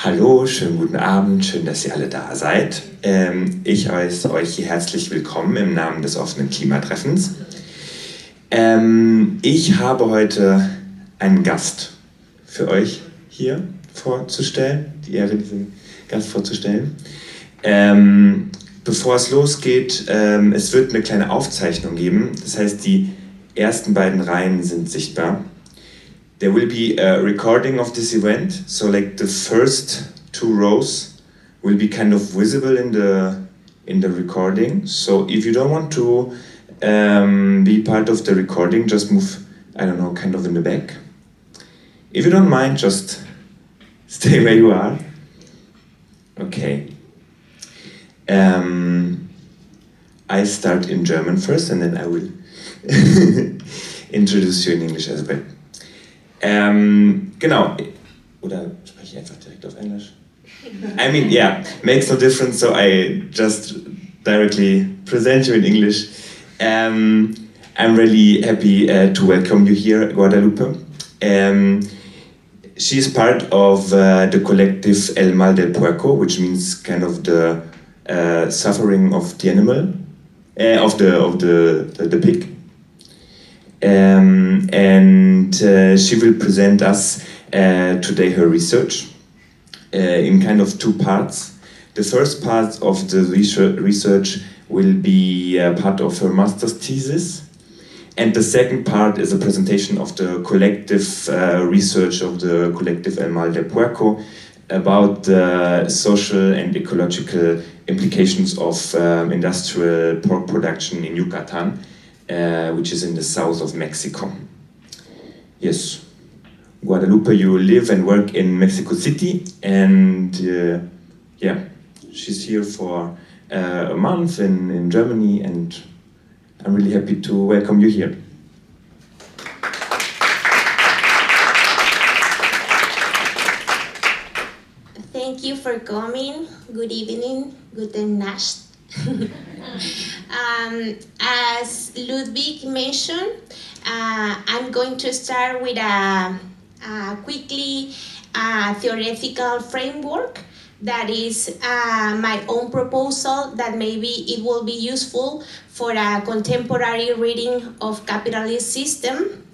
Hallo, schönen guten Abend, schön, dass ihr alle da seid. Ich heiße euch hier herzlich willkommen im Namen des offenen Klimatreffens. Ich habe heute einen Gast für euch hier vorzustellen, die Ehre, diesen Gast vorzustellen. Bevor es losgeht, es wird eine kleine Aufzeichnung geben, das heißt, die ersten beiden Reihen sind sichtbar. There will be a recording of this event, so like the first two rows will be kind of visible in the recording. So if you don't want to be part of the recording, just move, I don't know, kind of in the back. If you don't mind, just stay where you are. Okay. I start in German first, and then I will introduce you in English as well. Genau, oder spreche ich einfach direkt auf Englisch? I mean, yeah, makes no difference, so I just directly present you in English. I'm really happy to welcome you here at Guadalupe. She's part of the collective El Mal del Puerco, which means kind of the suffering of the animal, of the pig. And she will present us today her research in kind of two parts. The first part of the research will be part of her master's thesis, and the second part is a presentation of the collective research of the collective El Mal del Puerco about the social and ecological implications of industrial pork production in Yucatan, which is in the south of Mexico. Yes, Guadalupe, you live and work in Mexico City, and yeah, she's here for a month in Germany, and I'm really happy to welcome you here. Thank you for coming. Good evening. Guten Nacht. As Ludwig mentioned, I'm going to start with a quickly theoretical framework that is my own proposal that maybe it will be useful for a contemporary reading of capitalist system.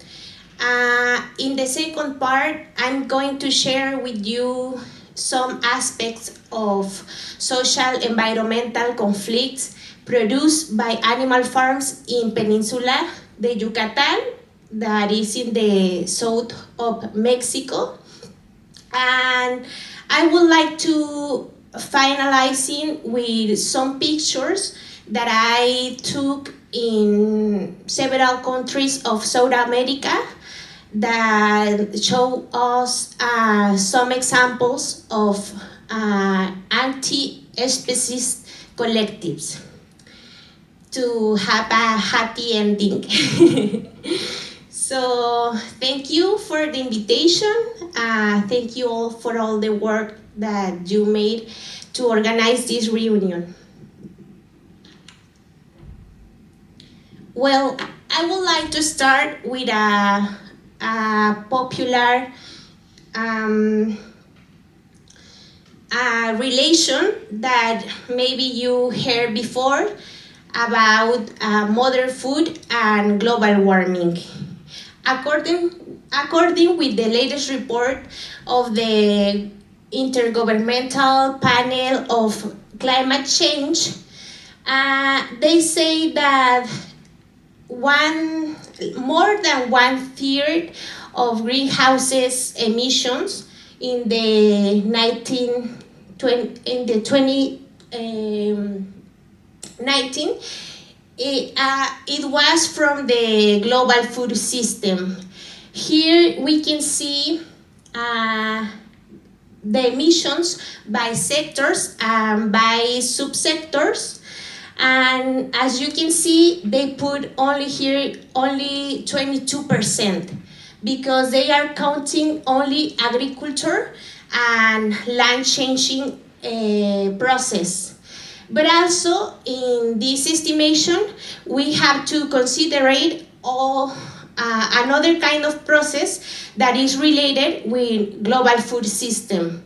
In the second part, I'm going to share with you some aspects of social environmental conflicts produced by animal farms in Peninsula, the Yucatan, that is in the south of Mexico. And I would like to finalize with some pictures that I took in several countries of South America that show us some examples of anti-species collectives to have a happy ending. So thank you for the invitation. Thank you all for all the work that you made to organize this reunion. Well, I would like to start with a popular relation that maybe you heard before about modern food and global warming. According with the latest report of the Intergovernmental Panel of Climate Change, they say that more than 1/3 of greenhouse emissions in the 2019 it was from the global food system. Here we can see the emissions by sectors and by subsectors. And as you can see, they put only 22% because they are counting only agriculture and land changing process. But also in this estimation, we have to consider another kind of process that is related with global food system.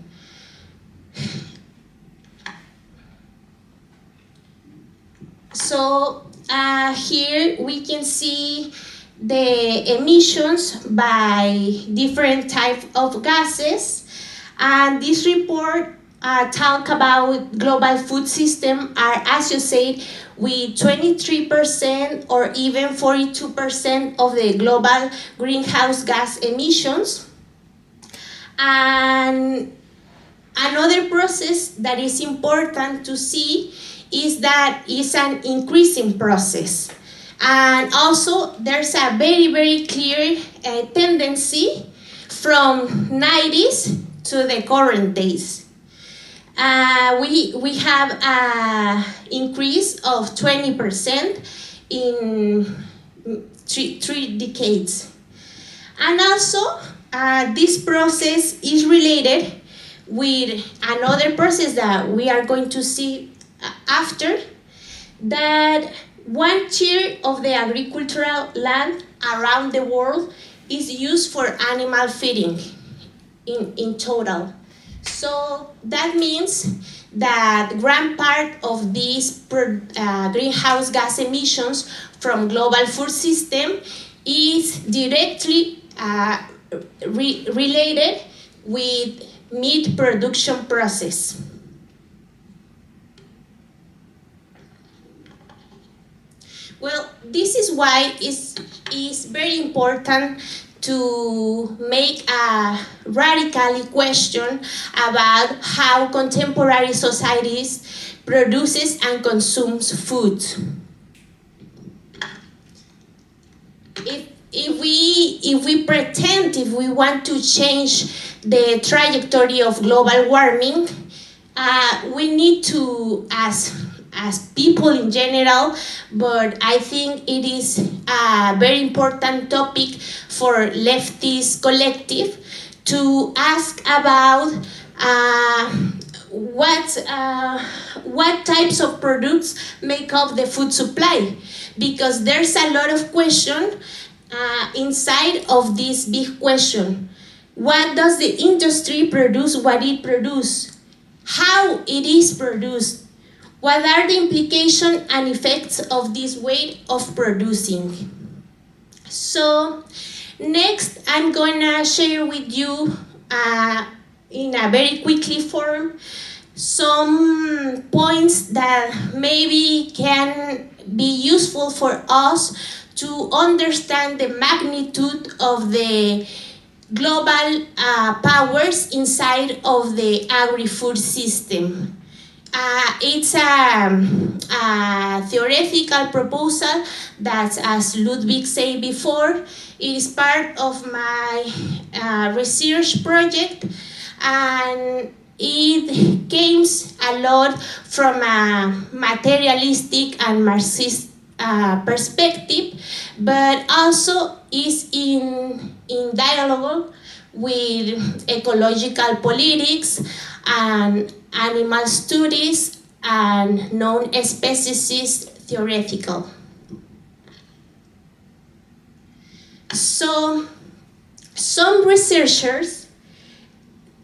So here we can see the emissions by different type of gases, and this report talk about global food system are associated with 23% or even 42% of the global greenhouse gas emissions. And another process that is important to see is that it's an increasing process. And also there's a very, very clear tendency from 90s to the current days. We have an increase of 20% in three decades. And also this process is related with another process that we are going to see after, that 1/3 of the agricultural land around the world is used for animal feeding in total. So that means that grand part of these greenhouse gas emissions from global food system is directly related with meat production process. Well, this is why it's very important to make a radical question about how contemporary societies produces and consumes food. If we want to change the trajectory of global warming, we need to, as people in general, but I think it is a very important topic for leftist collective to ask about what types of products make up the food supply, because there's a lot of question inside of this big question. What does the industry produce? What it produces? How it is produced? What are the implications and effects of this way of producing? So next, I'm gonna share with you in a very quickly form some points that maybe can be useful for us to understand the magnitude of the global powers inside of the agri-food system. It's a theoretical proposal that, as Ludwig said before, it is part of my research project, and it comes a lot from a materialistic and Marxist perspective, but also is in dialogue with ecological politics and animal studies and non-speciesist theoretical. So some researchers,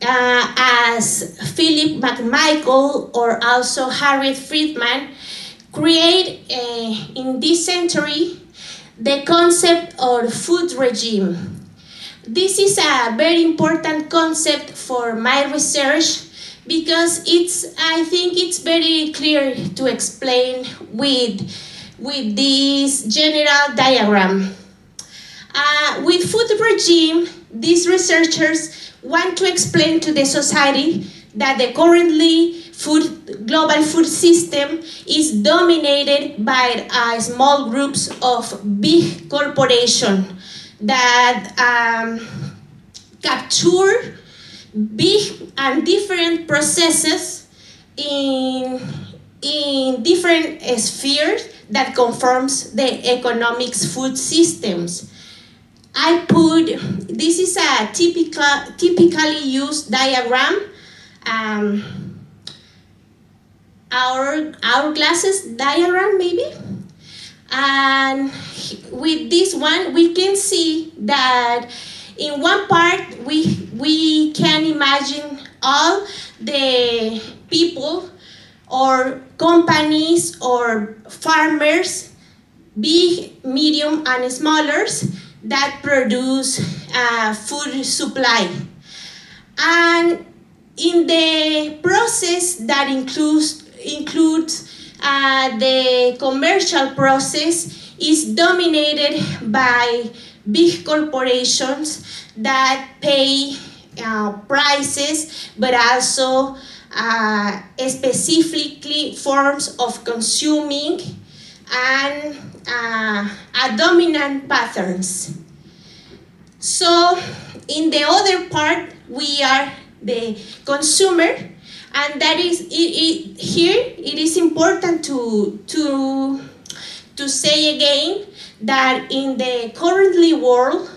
as Philip McMichael or also Harriet Friedman, create in this century the concept of food regime. This is a very important concept for my research because I think it's very clear to explain with this general diagram. With food regime, these researchers want to explain to the society that the currently global food system is dominated by small groups of big corporations that capture big and different processes in different spheres that conforms the economics food systems. This is a typically used diagram, hourglasses diagram maybe, and with this one we can see that in one part we can imagine all the people or companies or farmers, big, medium, and smallers, that produce food supply. And in the process that includes the commercial process is dominated by big corporations that pay prices, but also specifically forms of consuming and dominant patterns. So in the other part, we are the consumer, and that is here it is important to say again that in the currently world,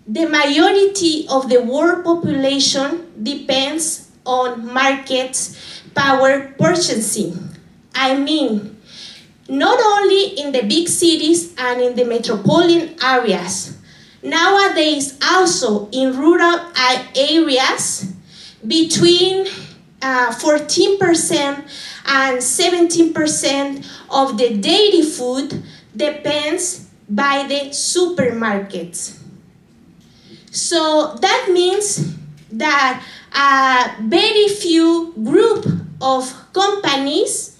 the majority of the world population depends on markets power purchasing. I mean, not only in the big cities and in the metropolitan areas, nowadays also in rural areas, between 14% and 17% of the daily food depends by the supermarkets. So that means that a very few group of companies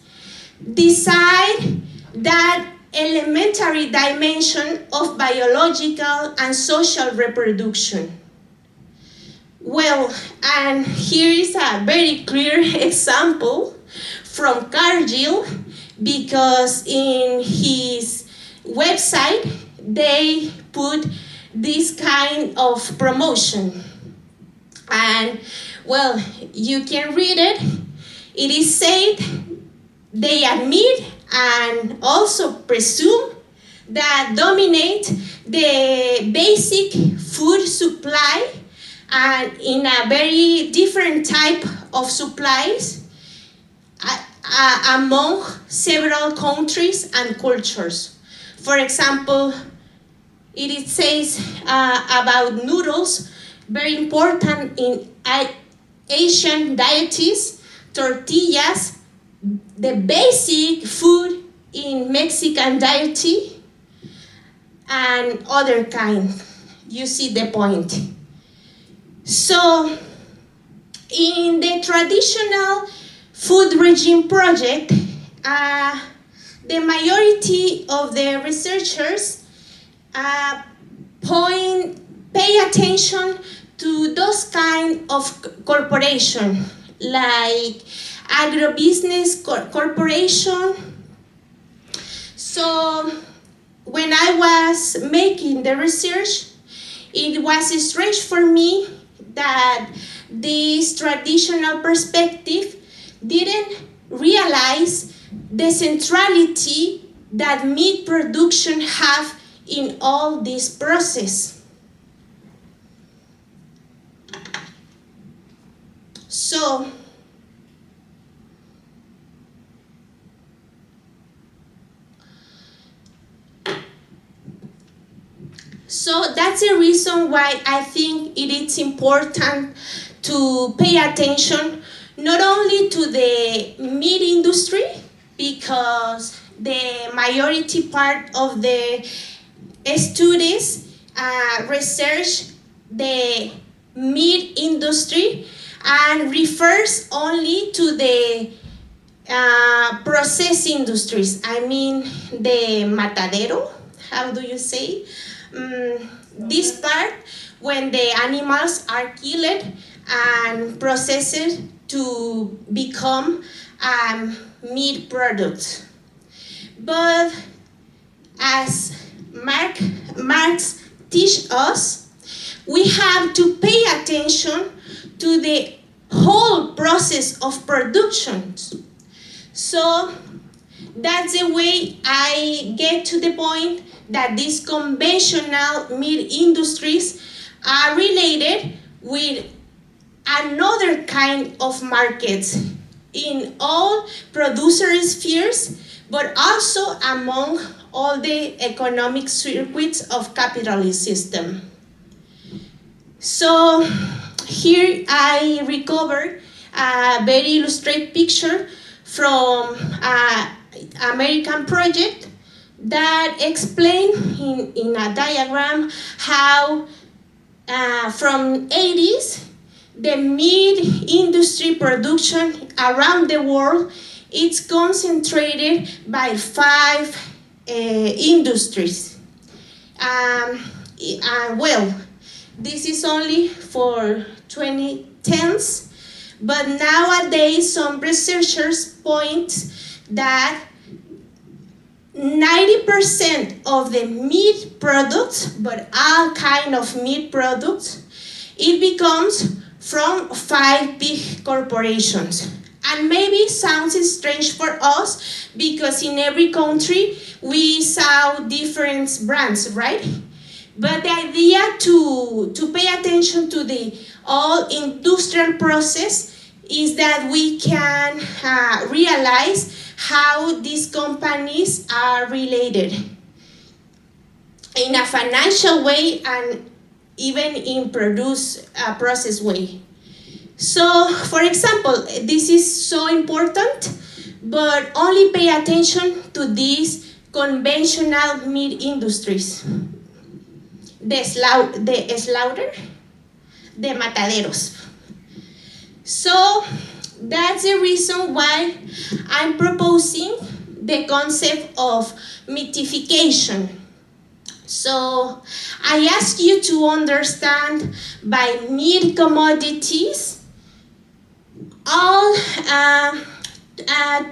decide that elementary dimension of biological and social reproduction. Well, and here is a very clear example from Cargill, because in his website they put this kind of promotion. And well, you can read it. It is said they admit and also presume that dominate the basic food supply, and in a very different type of supplies among several countries and cultures. For example, it says about noodles, very important in Asian deities, tortillas, the basic food in Mexican deity, and other kind. You see the point. So, in the traditional food regime project, the majority of the researchers pay attention to those kind of corporation, like agribusiness corporation. So when I was making the research, it was strange for me that this traditional perspective didn't realize the centrality that meat production have in all this process. So that's the reason why I think it is important to pay attention not only to the meat industry, because the majority part of the studies research the meat industry and refers only to the process industries. I mean the matadero, how do you say? This part when the animals are killed and processed to become meat products. But as Marx teach us, we have to pay attention to the whole process of production. So that's the way I get to the point that these conventional meat industries are related with another kind of markets in all producer spheres, but also among all the economic circuits of capitalist system. So here I recover a very illustrated picture from American project that explain in a diagram how from 80s the meat industry production around the world is concentrated by 5 industries. Well, this is only for 2010s, but nowadays some researchers point that 90% of the meat products, but all kind of meat products, it becomes from 5 big corporations. And maybe sounds strange for us because in every country we saw different brands, right? But the idea to pay attention to the all industrial process is that we can realize how these companies are related in a financial way and even in process way. So, for example, this is so important, but only pay attention to these conventional meat industries. The slaughter, the mataderos. So, that's the reason why I'm proposing the concept of meatification. So, I ask you to understand by meat commodities all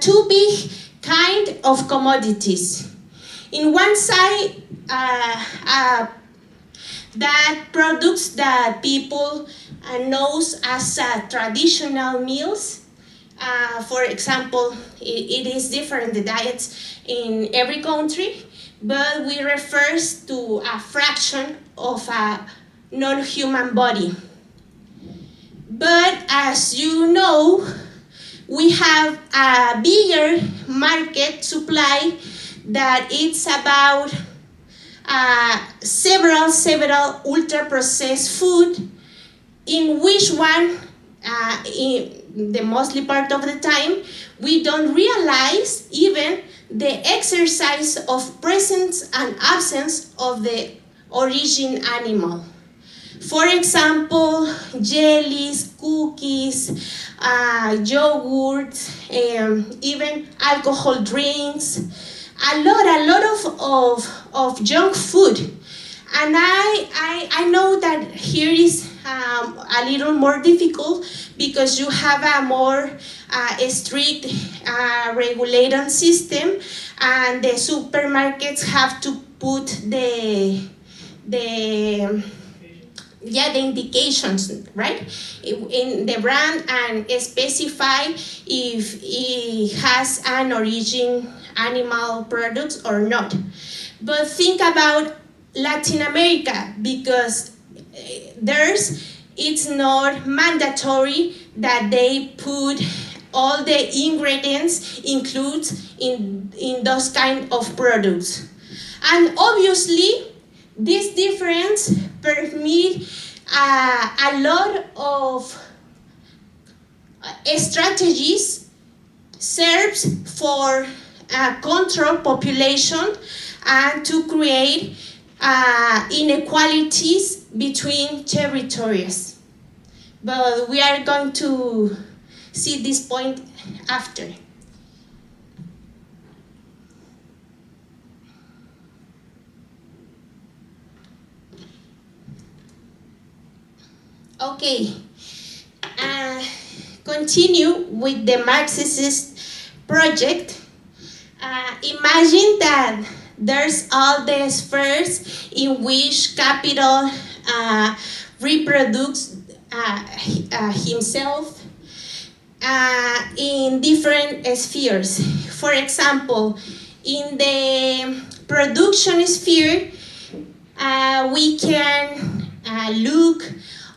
2 big kind of commodities. In one side, that products that people knows as traditional meals. For example, it is different, the diets in every country, but we refer to a fraction of a non-human body. But as you know, we have a bigger market supply that it's about several ultra-processed food, in which one, in the mostly part of the time, we don't realize even the exercise of presence and absence of the origin animal. For example, jellies, cookies, yogurt, even alcohol drinks, a lot of junk food. And I know that here is a little more difficult because you have a more strict regulated system, and the supermarkets have to put the indications, right, in the brand and specify if it has an origin animal products or not. But think about Latin America, because it's not mandatory that they put all the ingredients included in those kind of products. And obviously, this difference permit a lot of strategies serves for control population and to create inequalities between territories. But we are going to see this point after. Okay, continue with the Marxist project. Imagine that there's all the spheres in which capital reproduces himself in different spheres. For example, in the production sphere, we can look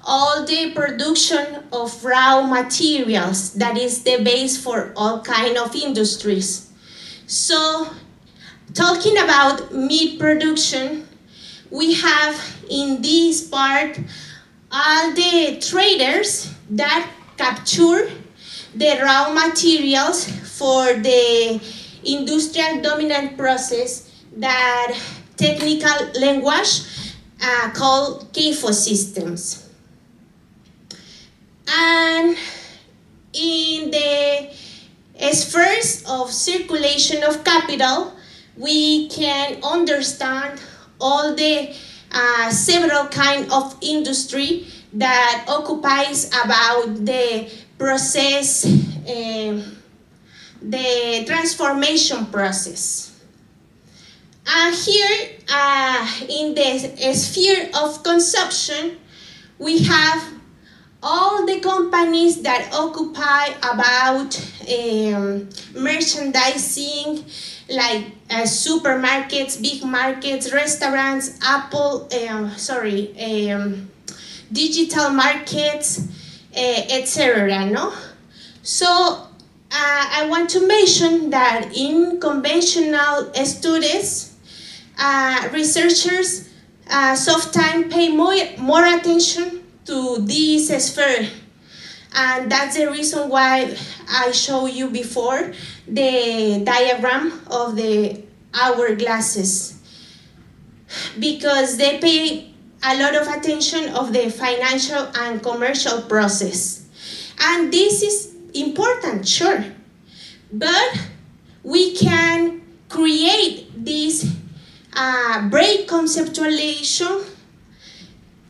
all the production of raw materials, that is the base for all kind of industries. So, talking about meat production, we have in this part all the traders that capture the raw materials for the industrial dominant process that technical language called CAFO systems. And in the spheres of circulation of capital, we can understand all the several kind of industry that occupies about the process, the transformation process. Here, in the sphere of consumption, we have all the companies that occupy about merchandising, like supermarkets, big markets, restaurants, digital markets, etc. No? So I want to mention that in conventional studies, researchers sometimes pay more attention to this sphere, and that's the reason why I showed you before the diagram of the hourglasses, because they pay a lot of attention of the financial and commercial process. And this is important, sure, but we can create this break conceptualization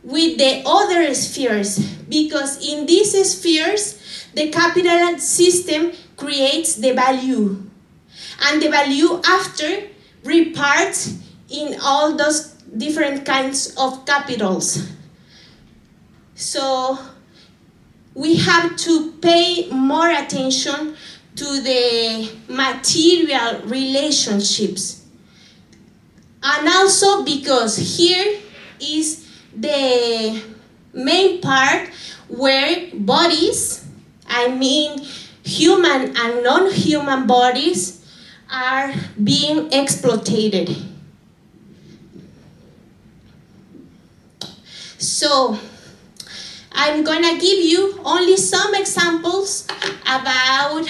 with the other spheres, because in these spheres the capital system creates the value, and the value after reparts in all those different kinds of capitals. So we have to pay more attention to the material relationships, and also because here is the main part where bodies, I mean human and non-human bodies, are being exploited. So I'm gonna give you only some examples about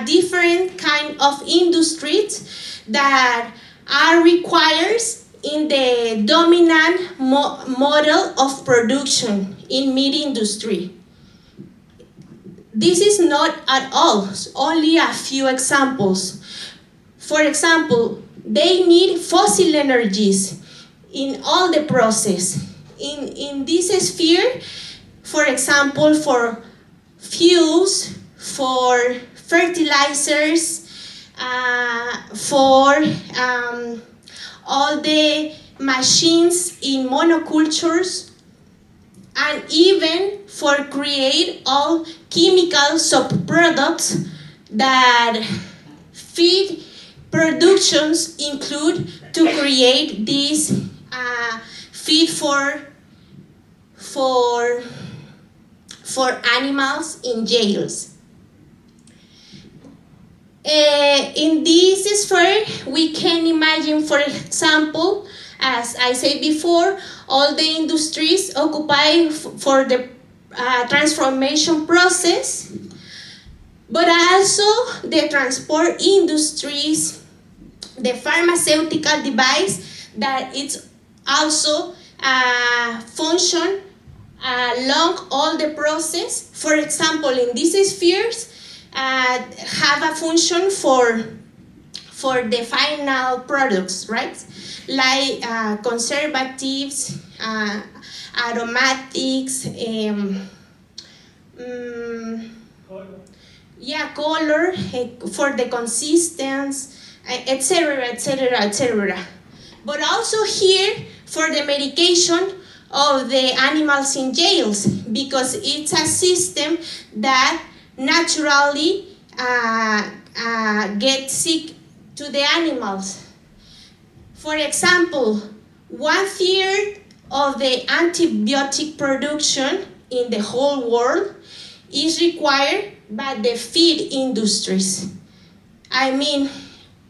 different kind of industries that are required in the dominant model of production in meat industry. This is not at all, only a few examples. For example, they need fossil energies in all the process. In this sphere, for example, for fuels, for fertilizers, for all the machines in monocultures, and even for create all chemical subproducts that feed productions include to create this feed for animals in jails. In this sphere, we can imagine, for example, as I said before, all the industries occupy for the transformation process, but also the transport industries, the pharmaceutical device that it's also function along all the process. For example, in these spheres, have a function for the final products, right? Like conservatives, aromatics, color for the consistency, etc., etc., etc. But also here for the medication of the animals in jails, because it's a system that naturally gets sick to the animals. For example, 1/3 of the antibiotic production in the whole world is required by the feed industries. I mean,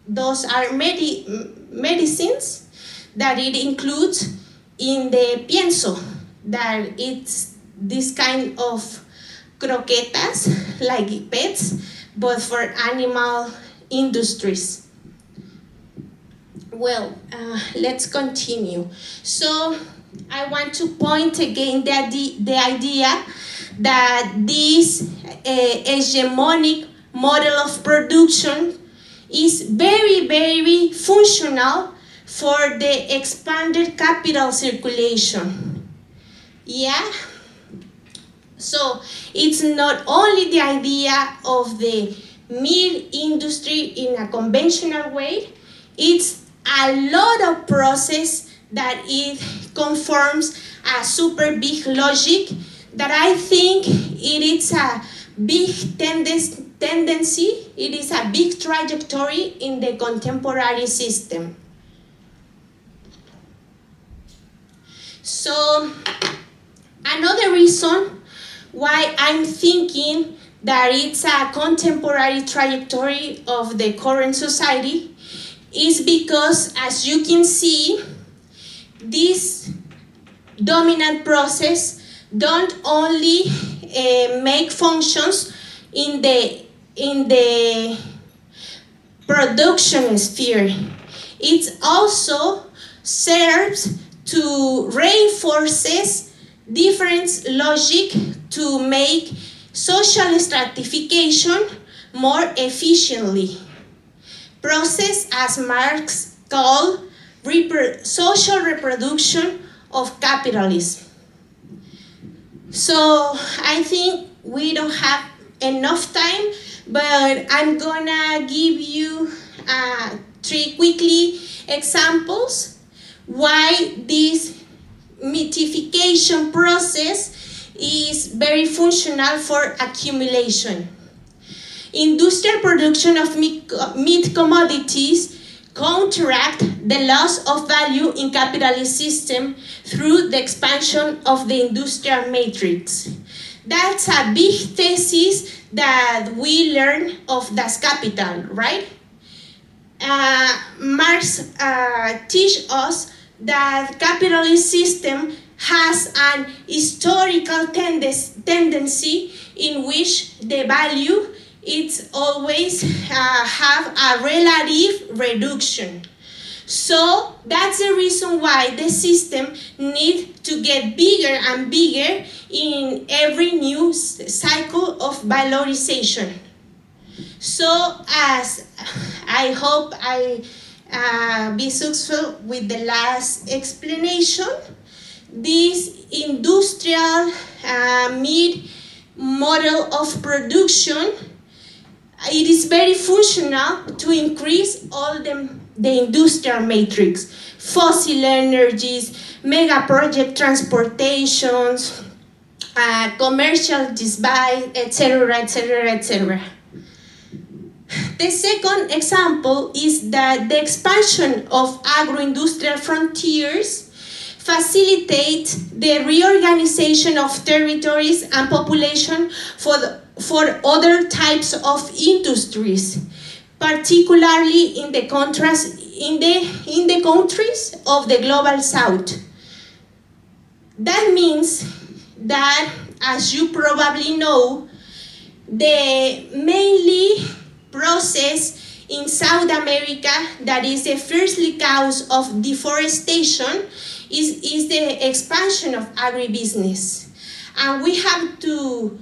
those are medicines that it includes in the pienso, that it's this kind of croquetas like pets, but for animal industries. Well, let's continue. So I want to point again that the idea that this hegemonic model of production is very, very functional for the expanded capital circulation. Yeah? So it's not only the idea of the meat industry in a conventional way, it's a lot of process that it conforms a super big logic that I think it is a big tendency, it is a big trajectory in the contemporary system. So another reason why I'm thinking that it's a contemporary trajectory of the current society is because, as you can see, this dominant process don't only make functions in the production sphere. It also serves to reinforces different logic to make social stratification more efficiently. Process, as Marx called, social reproduction of capitalism. So I think we don't have enough time, but I'm gonna give you 3 quickly examples why this meatification process is very functional for accumulation. Industrial production of meat commodities counteract the loss of value in capitalist system through the expansion of the industrial matrix. That's a big thesis that we learn of Das Kapital, right? Marx teach us that capitalist system has an historical tendency in which the value it's always have a relative reduction. So that's the reason why the system needs to get bigger and bigger in every new cycle of valorization. So as I hope I be successful with the last explanation, this industrial meat model of production, it is very functional to increase all the industrial matrix, fossil energies, mega project transportations, commercial disbuy, etc., etc., etc. The second example is that the expansion of agro-industrial frontiers facilitate the reorganization of territories and population for other types of industries, particularly in the countries of the global south. That means that, as you probably know, the mainly process in South America that is the firstly cause of deforestation is the expansion of agribusiness. And we have to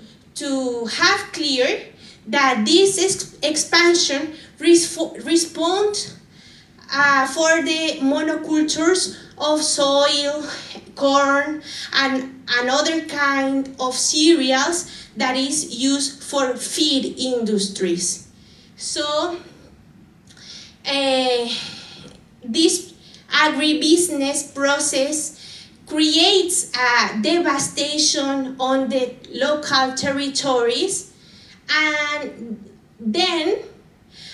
have clear that this expansion responds for the monocultures of soil, corn, and another kind of cereals that is used for feed industries. So this agribusiness process creates a devastation on the local territories, and then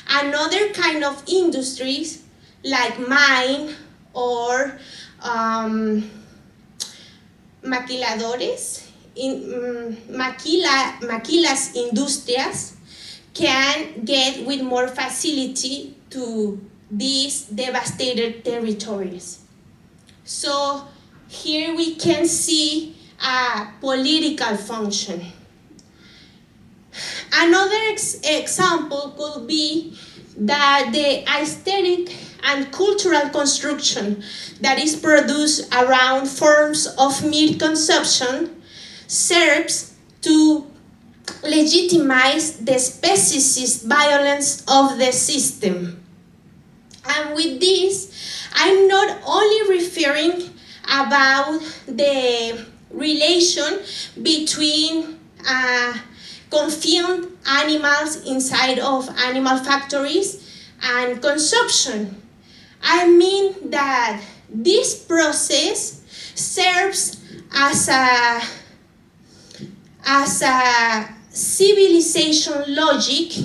another kind of industries like mine or maquiladores, maquilas industrias can get with more facility to these devastated territories. So here we can see a political function. Another example could be that the aesthetic and cultural construction that is produced around forms of meat consumption serves to legitimize the speciesist violence of the system. And with this, I'm not only referring about the relation between confined animals inside of animal factories and consumption. I mean that this process serves as a civilization logic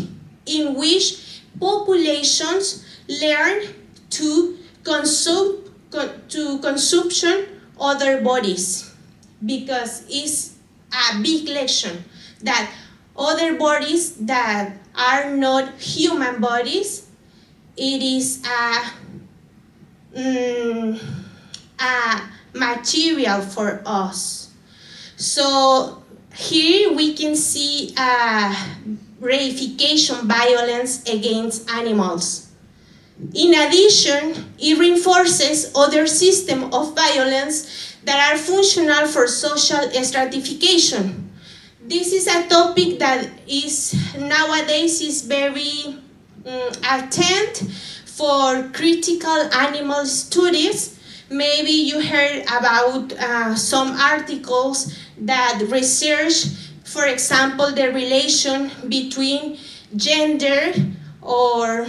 in which populations learn to consume other bodies, because it's a big lesson that other bodies that are not human bodies, it is a material for us. So here we can see reification violence against animals. In addition, it reinforces other systems of violence that are functional for social stratification. This is a topic that is nowadays is very attend for critical animal studies. Maybe you heard about some articles that research, for example, the relation between gender or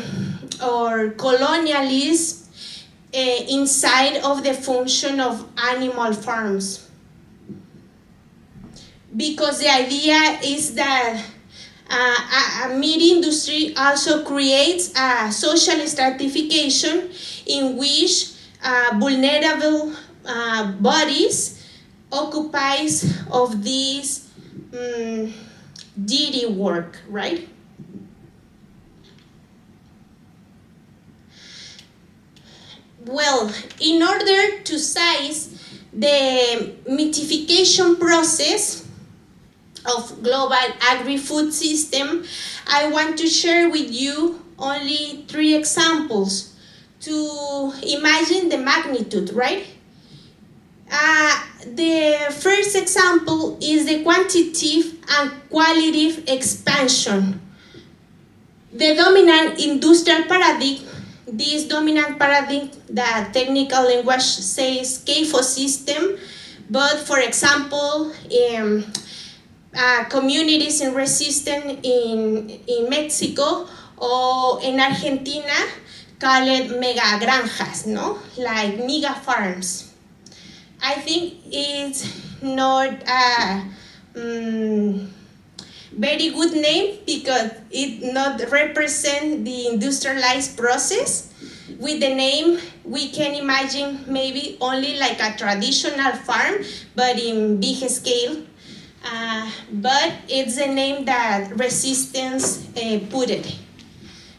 colonialism inside of the function of animal farms. Because the idea is that a meat industry also creates a social stratification in which vulnerable bodies occupies of this dirty work, right? Well, in order to size the meatification process of global agri-food system, I want to share with you only 3 examples to imagine the magnitude, right? The first example is the quantitative and qualitative expansion. The dominant industrial paradigm, this dominant paradigm that technical language says CAFO system, but for example, communities in resistance in Mexico or in Argentina call it mega granjas, no? Like mega farms. I think it's not a very good name because it not represent the industrialized process. With the name, we can imagine maybe only like a traditional farm, but in big scale. But it's the name that resistance put it.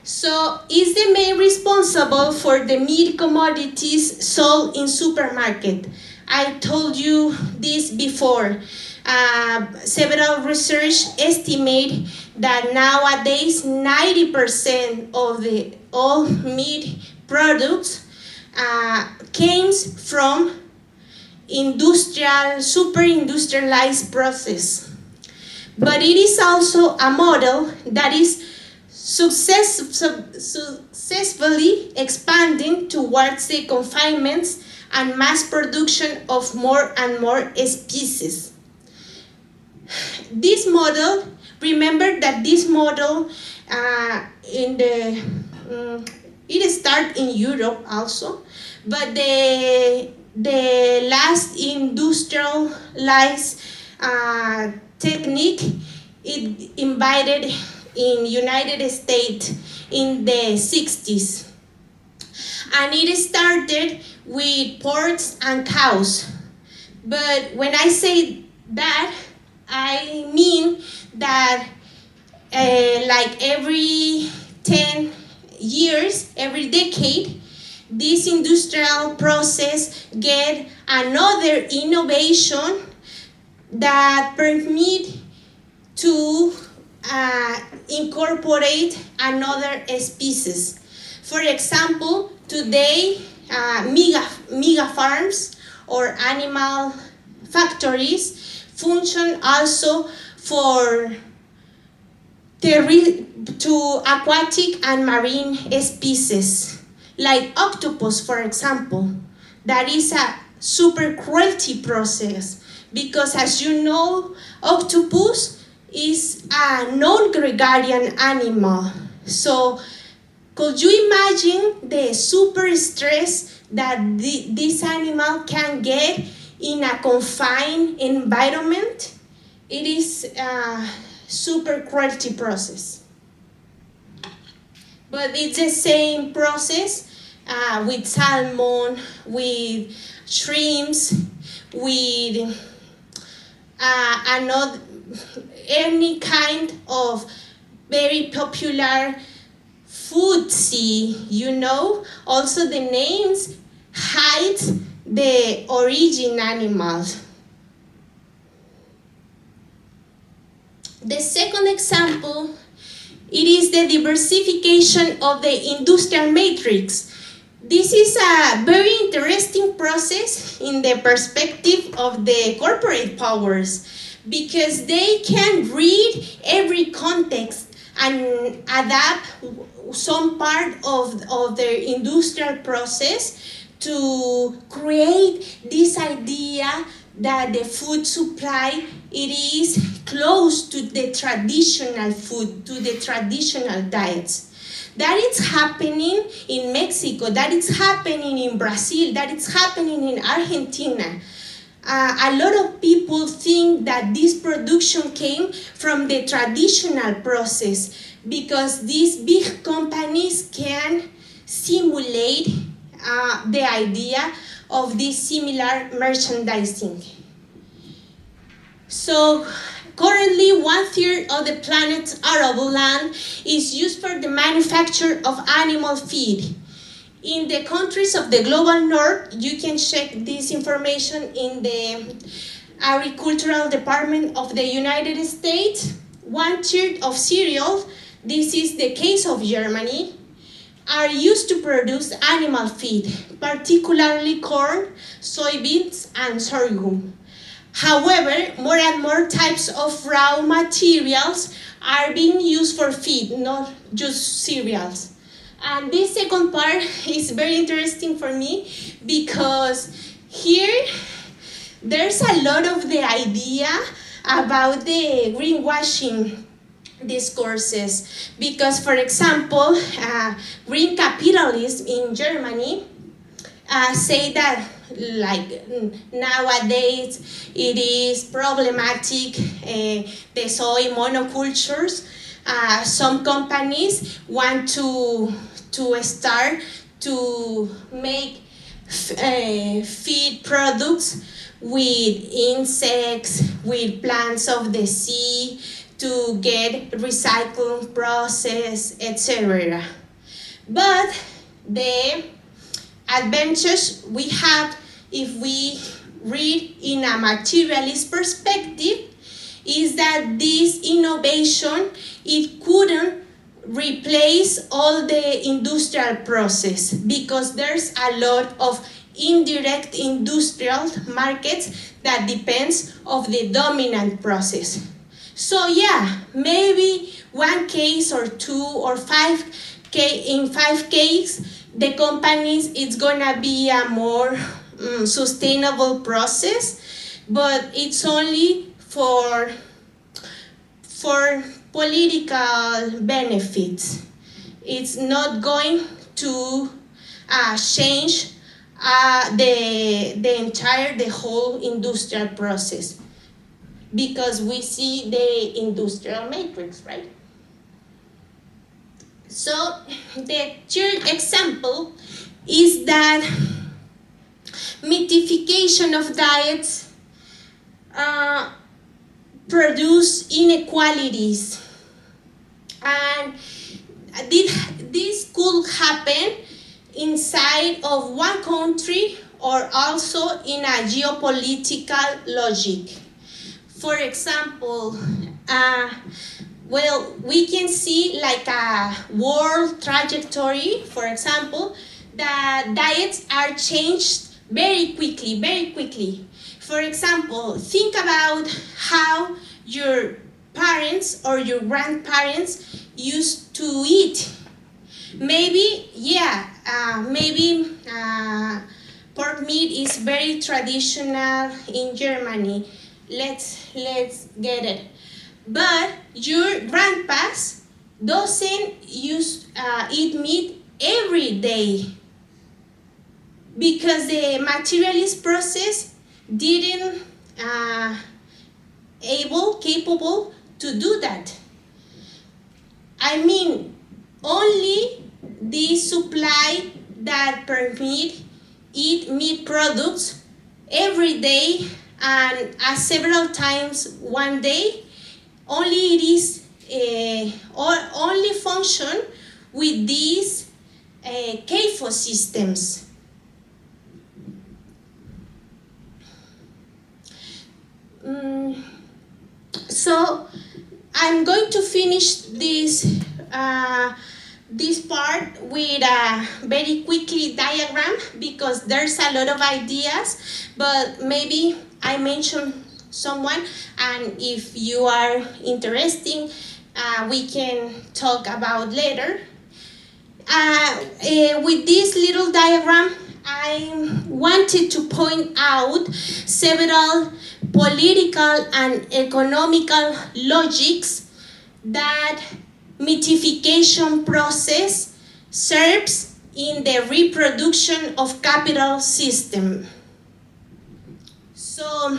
So is the main responsible for the meat commodities sold in supermarket. I told you this before. Several research estimate that nowadays 90% of the all meat products came from industrial, super industrialized process. But it is also a model that is successfully expanding towards the confinements and mass production of more and more species. This model, remember that this model it started in Europe also, but the last industrialized technique, it invited in United States in the 60s. And it started with porks and cows. But when I say that, I mean that like every 10 years, every decade, this industrial process get another innovation that permit to incorporate another species. For example, today, mega farms or animal factories function also for to aquatic and marine species, like octopus, for example. That is a super cruelty process, because as you know, octopus is a non-gregarian animal. So could you imagine the super stress that this animal can get in a confined environment? It is a super cruelty process. But it's the same process with salmon, with shrimps, with any kind of very popular food sea, you know. Also the names hide the origin animals. The second example, it is the diversification of the industrial matrix. This is a very interesting process in the perspective of the corporate powers, because they can read every context and adapt some part of their industrial process to create this idea that the food supply, it is close to the traditional food, to the traditional diets. That is happening in Mexico, that is happening in Brazil, that is happening in Argentina. A lot of people think that this production came from the traditional process, because these big companies can simulate the idea of this similar merchandising. So currently, 1/3 of the planet's arable land is used for the manufacture of animal feed. In the countries of the global north, you can check this information in the Agricultural Department of the United States. 1/3 of cereals, this is the case of Germany, are used to produce animal feed, particularly corn, soybeans, and sorghum. However, more and more types of raw materials are being used for feed, not just cereals. And this second part is very interesting for me, because here there's a lot of the idea about the greenwashing discourses. Because, for example, green capitalism in Germany say that, like, nowadays it is problematic, the soy monocultures. Some companies want to start to make feed products with insects, with plants of the sea, to get recycling process, etc. But the advantage we have, if we read in a materialist perspective, is that this innovation, it couldn't replace all the industrial process, because there's a lot of indirect industrial markets that depends of the dominant process. So yeah, maybe one case or two or in 5 cases, the companies, it's gonna be a more sustainable process, but it's only for political benefits. It's not going to change the whole industrial process, because we see the industrial matrix, right? So the third example is that meatification of diets produce inequalities, and this could happen inside of one country or also in a geopolitical logic. For example, well, we can see like a world trajectory, for example, that diets are changed very quickly, very quickly. For example, think about how your parents or your grandparents used to eat. Maybe, pork meat is very traditional in Germany. Let's get it. But your grandpas doesn't eat meat every day because the materialist process didn't capable to do that. I mean, only the supply that permit eat meat products every day and several times one day, only it is only function with these CAFO systems. So I'm going to finish this part with a very quickly diagram because there's a lot of ideas, but maybe I mentioned someone, and if you are interested, we can talk about later. With this little diagram, I wanted to point out several political and economical logics that meatification process serves in the reproduction of capital system. So,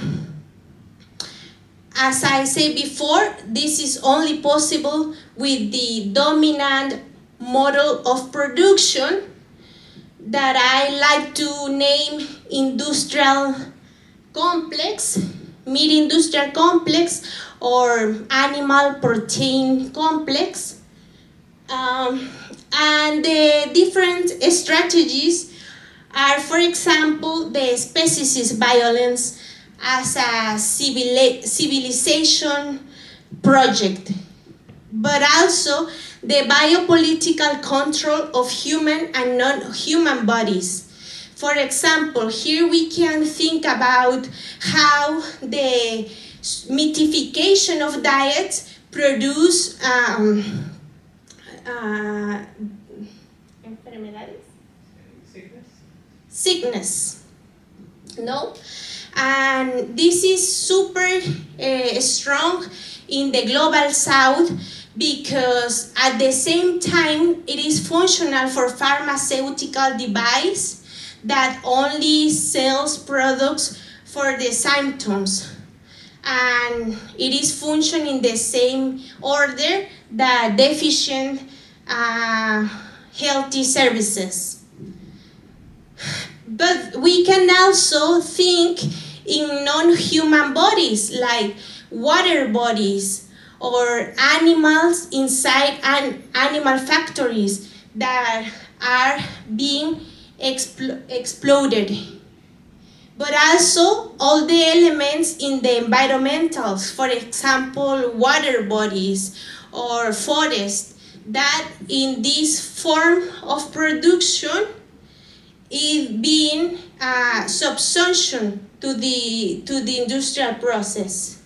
as I said before, this is only possible with the dominant model of production that I like to name industrial complex, meat industrial complex, or animal protein complex. And the different strategies are, for example, the speciesist violence as a civilization project, but also the biopolitical control of human and non-human bodies. For example, here we can think about how the meatification of diets produce sickness. No? And this is super strong in the global south because at the same time it is functional for pharmaceutical device that only sells products for the symptoms, and it is functioning in the same order that deficient healthy services. But we can also think in non-human bodies like water bodies or animals inside animal factories that are being exploded. But also all the elements in the environmentals, for example, water bodies or forests, that in this form of production is being subsumption to the industrial process.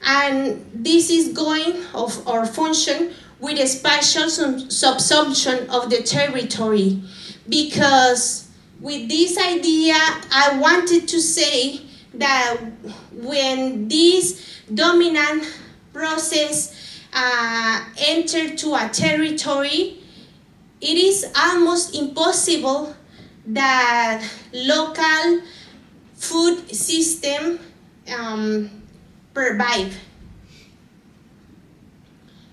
And this is going or function with a spatial subsumption of the territory, because with this idea I wanted to say that when this dominant process enter to a territory, it is almost impossible that local food system survive.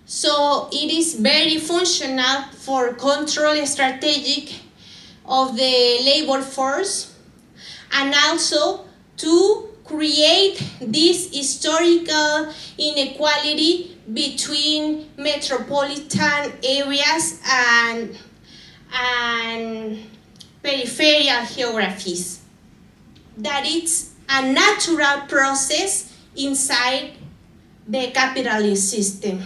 So it is very functional for control strategic of the labor force, and also to create this historical inequality between metropolitan areas and peripheral geographies. That it's a natural process inside the capitalist system.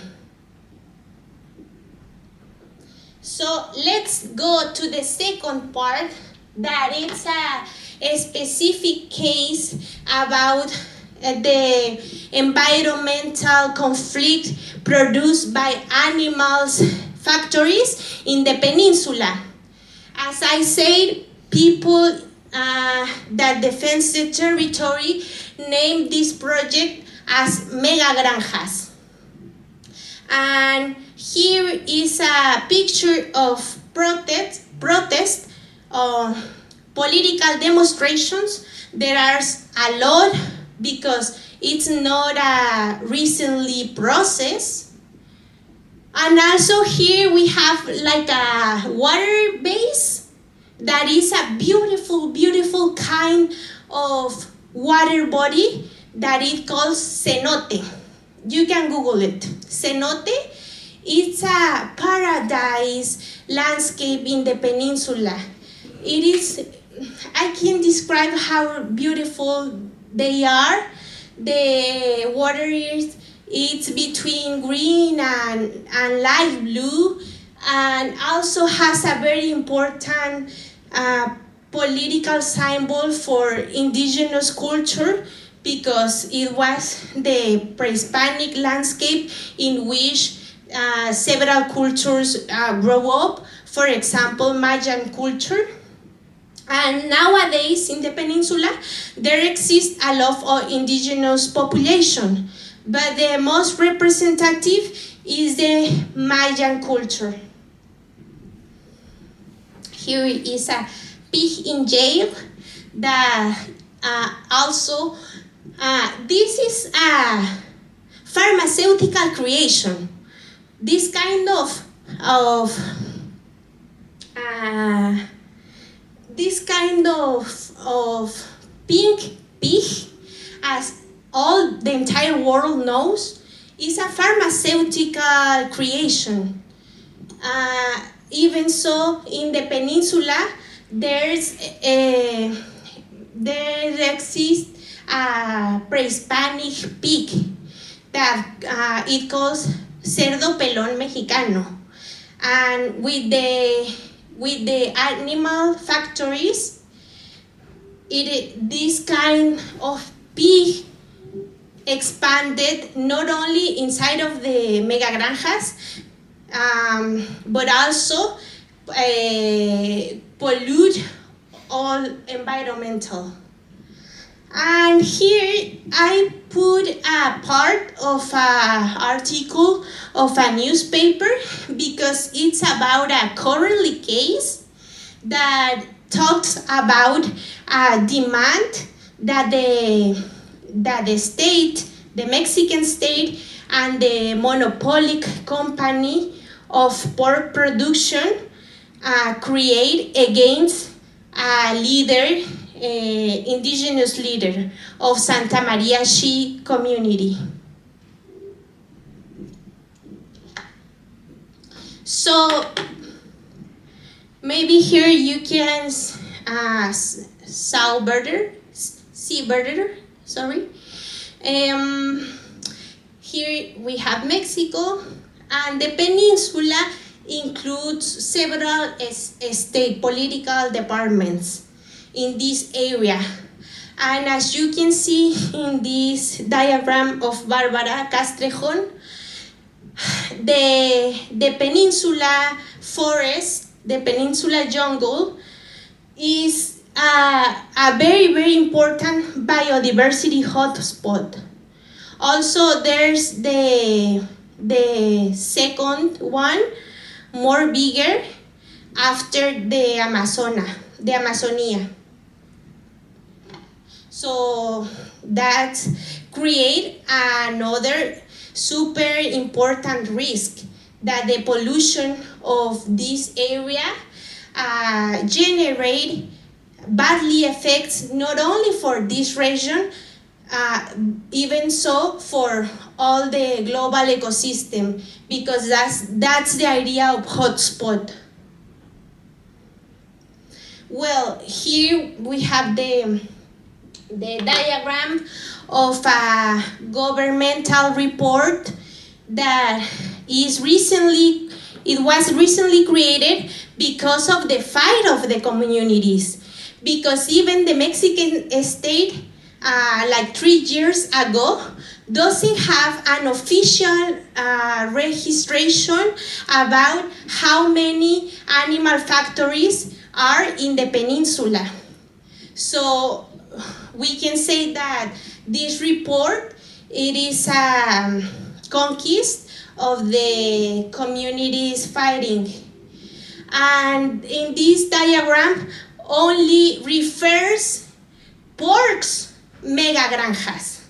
So let's go to the second part, that it's a specific case about the environmental conflict produced by animals factories in the peninsula. As I said, people that defend the territory named this project as mega granjas. And here is a picture of protest, political demonstrations. There are a lot because it's not a recently process. And also here we have like a water base that is a beautiful, beautiful kind of water body that it calls cenote. You can Google it. Cenote, it's a paradise landscape in the peninsula. It is, I can describe how beautiful they are. The water is, it's between green and light blue, and also has a very important political symbol for indigenous culture, because it was the pre-Hispanic landscape in which several cultures grow up. For example, Mayan culture. And nowadays in the peninsula, there exists a lot of indigenous population, but the most representative is the Mayan culture. Here is a pig in jail that also, this is a pharmaceutical creation. This kind of pink pig, as all the entire world knows, is a pharmaceutical creation. Even so, in the peninsula, there exists a pre-Hispanic pig that it calls cerdo pelón mexicano, and with the animal factories, this kind of pig expanded not only inside of the mega granjas, but also pollute all environmental. And here I put a part of an article of a newspaper because it's about a currently case that talks about a demand that the state, the Mexican state, and the monopolic company of pork production create against a leader, indigenous leader of Santa Maria Xi community. So maybe here you can see better, sorry. Here we have Mexico, and the peninsula includes several state political departments in this area. And as you can see in this diagram of Barbara Castrejon, the peninsula forest, the peninsula jungle, is a very, very important biodiversity hotspot. Also, there's the second one, more bigger, after the Amazonia. So that create another super important risk, that the pollution of this area generate badly affects not only for this region, even so for all the global ecosystem, because that's the idea of hotspot. Well, here we have the diagram of a governmental report that is recently it was recently created because of the fight of the communities. Because even the Mexican state, like 3 years ago, doesn't have an official registration about how many animal factories are in the peninsula. So we can say that this report, it is a conquest of the communities fighting. And in this diagram only refers pork's mega granjas,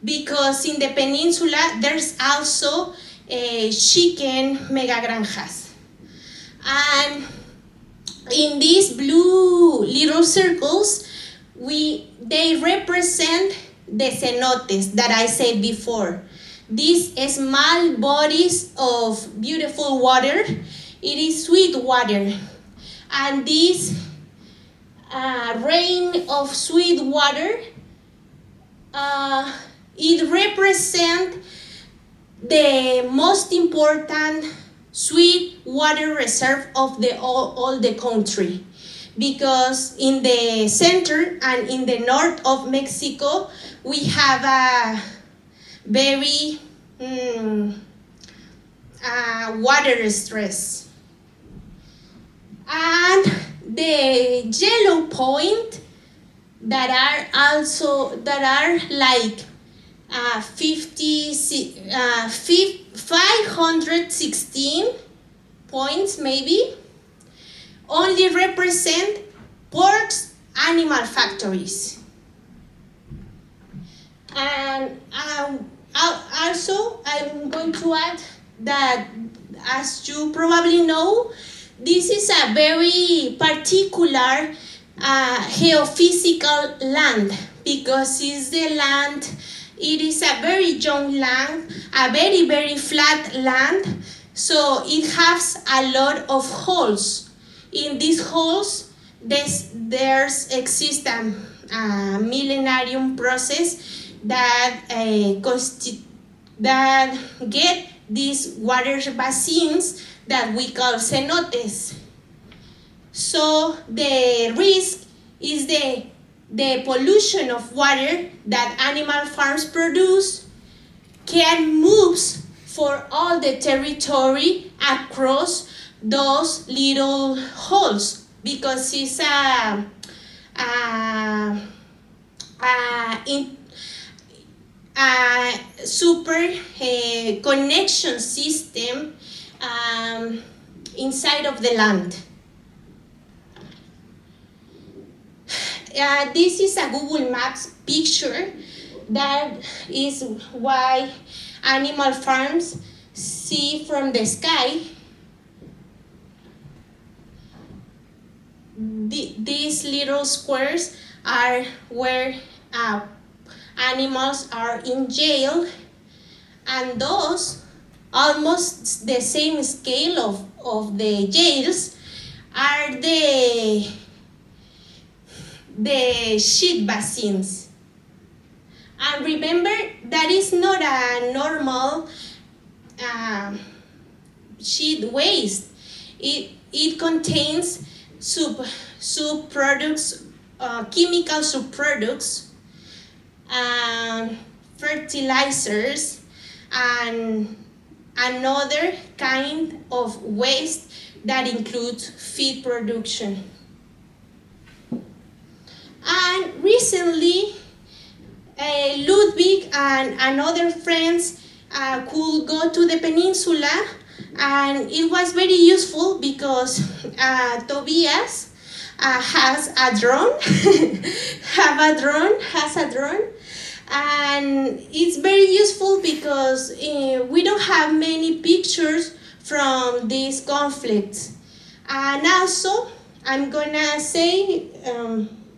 because in the peninsula there's also chicken mega granjas. And in these blue little circles, they represent the cenotes that I said before. These small bodies of beautiful water, it is sweet water. And this rain of sweet water, it represents the most important sweet water reserve of all the country. Because in the center and in the north of Mexico, we have a very water stress. And the yellow point that are like 516 points maybe, only represent pork's animal factories. And also I'm going to add that, as you probably know, this is a very particular geophysical land, because it's the land, it is a very young land, a very, very flat land, so it has a lot of holes. In these holes, there's exists a millenarium process that get these water basins that we call cenotes. So the risk is the pollution of water that animal farms produce can move for all the territory across those little holes, because it's a super connection system inside of the land. This is a Google Maps picture. That is why animal farms see from the sky. These little squares are where animals are in jail, and those, almost the same scale of the jails, are the shit basins. And remember, that is not a normal shit waste. It contains subproducts, chemical subproducts, fertilizers, and another kind of waste that includes feed production. And recently, Ludwig and other friends could go to the peninsula, and it was very useful because Tobias has a drone, has a drone, and it's very useful because we don't have many pictures from these conflicts. And also, I'm gonna say,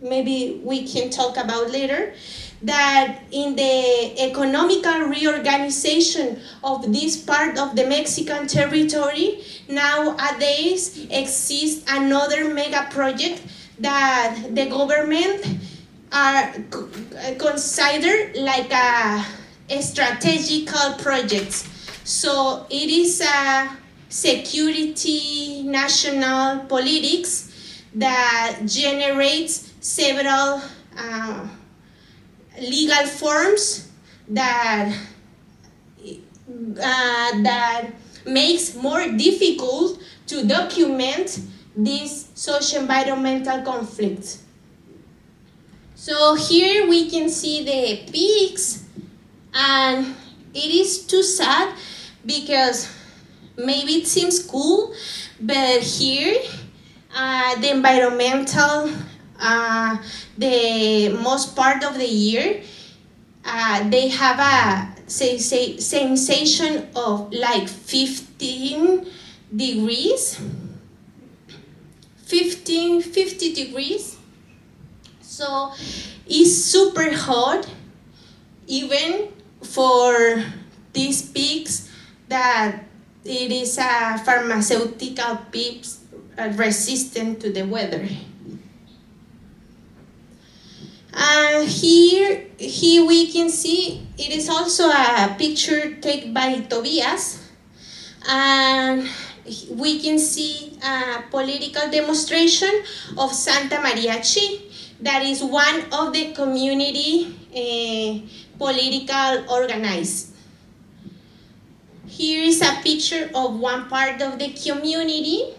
maybe we can talk about later, that in the economical reorganization of this part of the Mexican territory, nowadays exists another mega project that the government are considered like a strategical project. So it is a security, national politics that generates several legal forms that makes more difficult to document these socio-environmental conflicts. So here we can see the pigs, and it is too sad because maybe it seems cool, but here the environmental, the most part of the year, they have a sensation of like 50 degrees. So it's super hot, even for these pigs that it is a pharmaceutical pigs resistant to the weather. Here we can see it is also a picture taken by Tobias, and we can see a political demonstration of Santa Maria Chi. That is one of the community political organized. Here is a picture of one part of the community,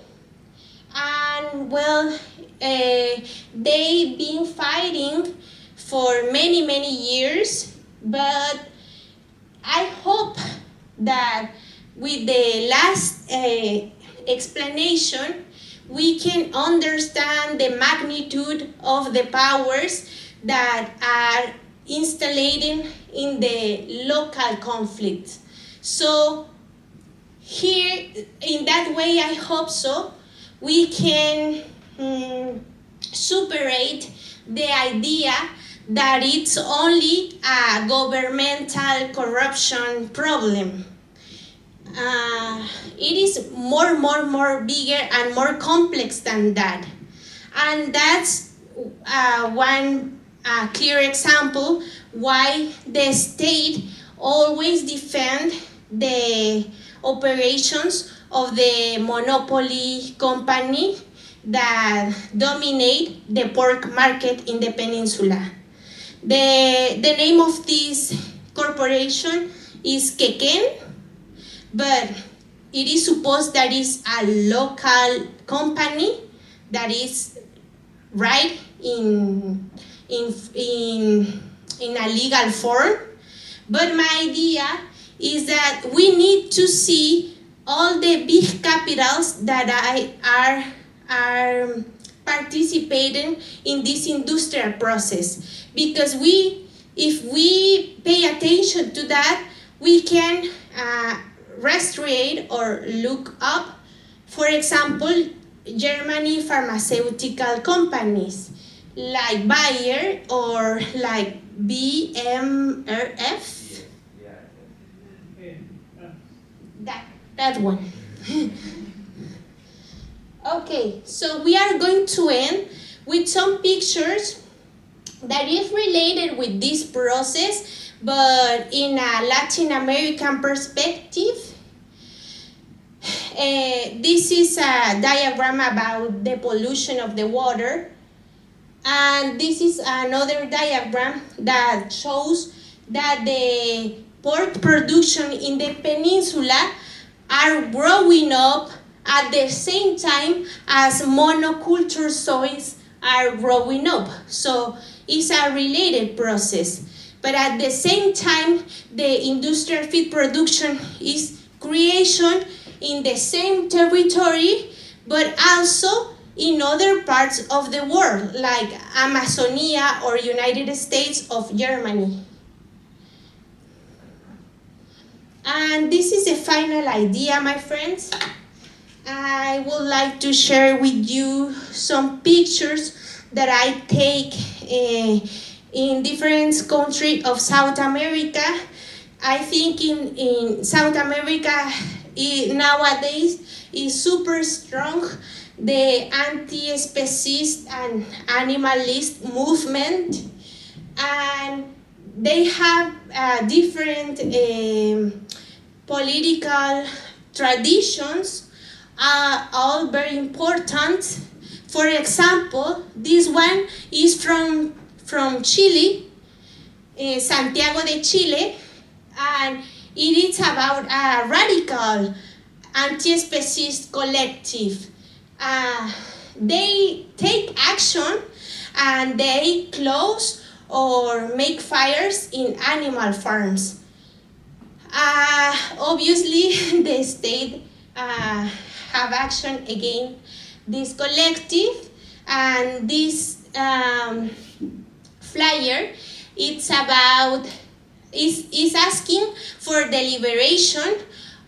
and well, they've been fighting for many years, but I hope that with the last explanation we can understand the magnitude of the powers that are installating in the local conflict. So here, in that way, I hope so, we can superate the idea that it's only a governmental corruption problem. It is more bigger and more complex than that. And that's one clear example why the state always defend the operations of the monopoly company that dominate the pork market in the peninsula. The name of this corporation is Quequén, but it is supposed that it's a local company that is right in a legal form. But my idea is that we need to see all the big capitals that are participating in this industrial process, because if we pay attention to that, we can restore or look up, for example, Germany pharmaceutical companies like Bayer or like BMRF. That one. Okay, so we are going to end with some pictures that is related with this process, but in a Latin American perspective. This is a diagram about the pollution of the water, and this is another diagram that shows that the pork production in the peninsula are growing up at the same time as monoculture soils are growing up. So it's a related process. But at the same time, the industrial feed production is creation in the same territory, but also in other parts of the world, like Amazonia or United States of Germany. And this is the final idea, my friends. I would like to share with you some pictures that I take in different countries of South America. I think in South America nowadays is super strong the anti-speciesist and animalist movement, and they have different political traditions are all very important. For example, this one is from Chile, Santiago de Chile, and it is about a radical anti-speciesist collective. They take action and they close or make fires in animal farms. Obviously, the state have action against this collective, and this flyer it's about is asking for the liberation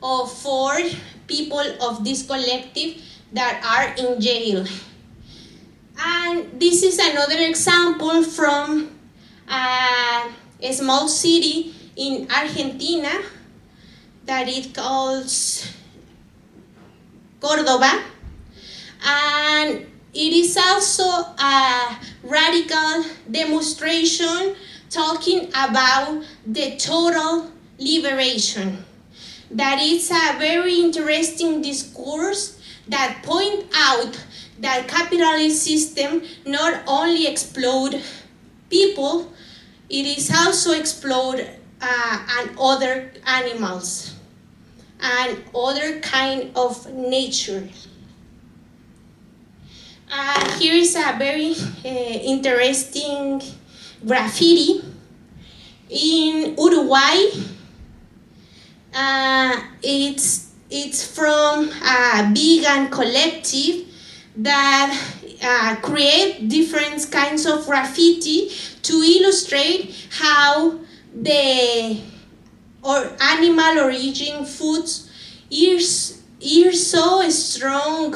of 4 people of this collective that are in jail. And this is another example from a small city in Argentina that it calls Córdoba, and it is also a radical demonstration talking about the total liberation. That is a very interesting discourse that point out that capitalist system not only exploit people, it is also exploit and other animals and other kind of nature. Here is a very interesting graffiti in Uruguay. It's from a vegan collective that create different kinds of graffiti to illustrate how the animal origin foods is so strong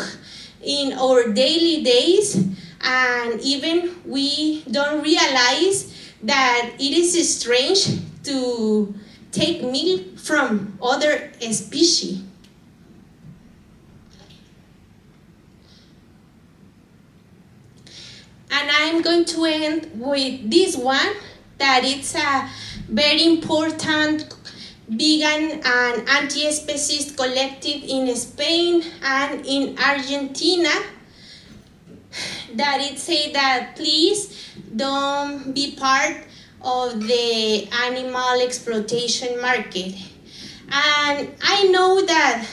in our daily days, and even we don't realize that it is strange to take milk from other species. And I'm going to end with this one, that it's a very important vegan and anti-speciesist collective in Spain and in Argentina, that it say that please don't be part of the animal exploitation market. And I know that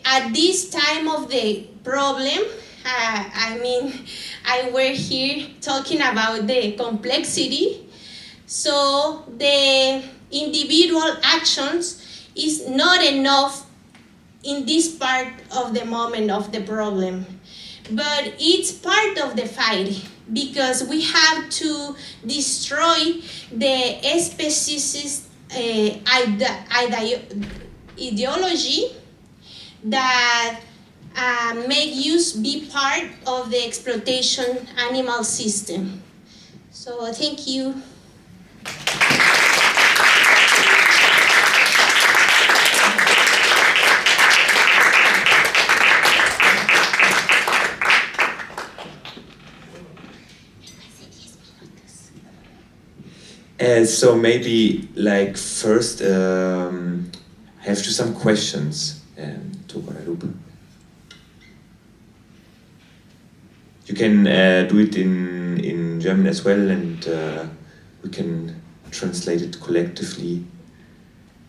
at this time of the problem, I were here talking about the complexity. So the individual actions is not enough in this part of the moment of the problem, but it's part of the fight, because we have to destroy the speciesist ideology that make us be part of the exploitation animal system. So thank you. So maybe like first have to some questions to Guadalupe. You can do it in German as well, and we can translate it collectively.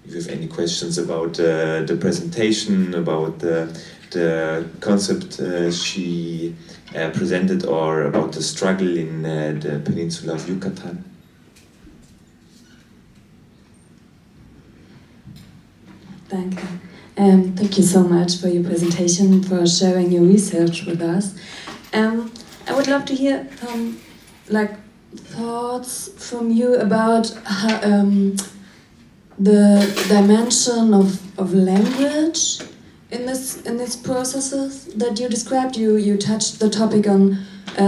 If you have any questions about the presentation, about the concept she presented, or about the struggle in the peninsula of Yucatan. Thank you so much for your presentation, for sharing your research with us. I would love to hear thoughts from you about how, the dimension of language in these processes that you described. You touched the topic on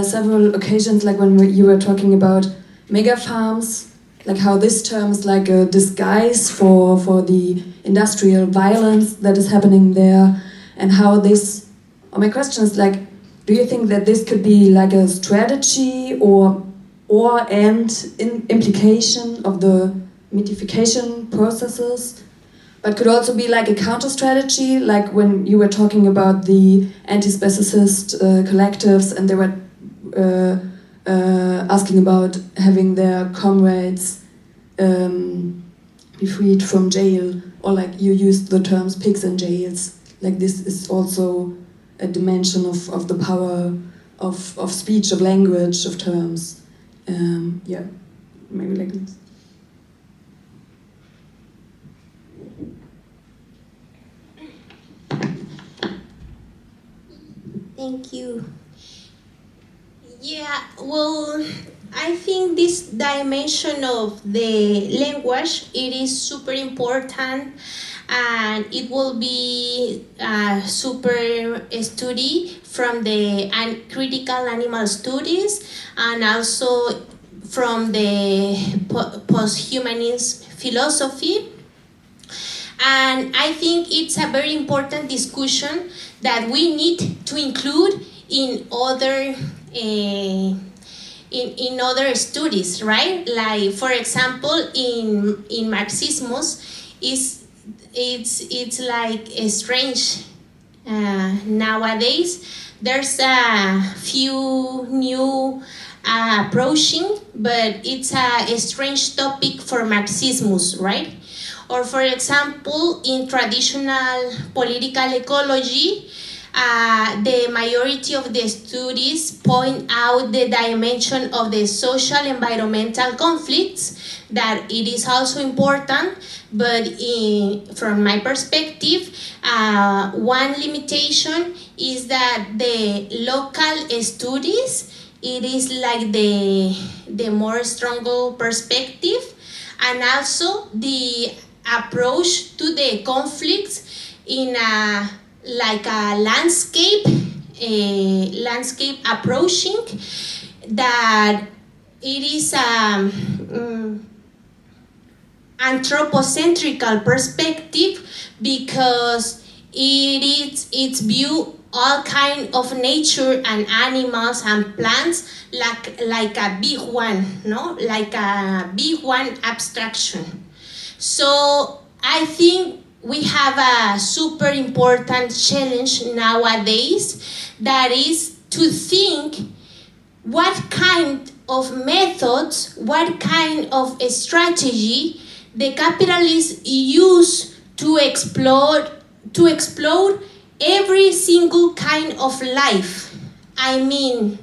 several occasions, like when you were talking about mega farms, like how this term is like a disguise for the industrial violence that is happening there, and how this. My question is like, do you think that this could be like a strategy or implication of the meatification processes, but could also be like a counter strategy, like when you were talking about the anti-speciesist collectives, and they were asking about having their comrades be freed from jail, or like you used the terms pigs in jails. Like this is also a dimension of the power of speech, of language, of terms. Yeah, maybe like this. Thank you. Yeah, well, I think this dimension of the language, it is super important, and it will be a super study from the critical animal studies, and also from the post-humanism philosophy. And I think it's a very important discussion that we need to include in other in other studies, right? Like, for example, in Marxismus, it's like a strange nowadays. There's a few new approaching, but it's a strange topic for Marxismus, right? Or for example, in traditional political ecology, the majority of the studies point out the dimension of the social environmental conflicts, that it is also important, but from my perspective, one limitation is that the local studies, it is like the more stronger perspective, and also the approach to the conflicts in a landscape approaching, that it is anthropocentrical perspective, because it's view all kind of nature and animals and plants like a big one, no, like a big one abstraction. So I think we have a super important challenge nowadays, that is to think what kind of methods, what kind of a strategy the capitalists use to explode every single kind of life. I mean,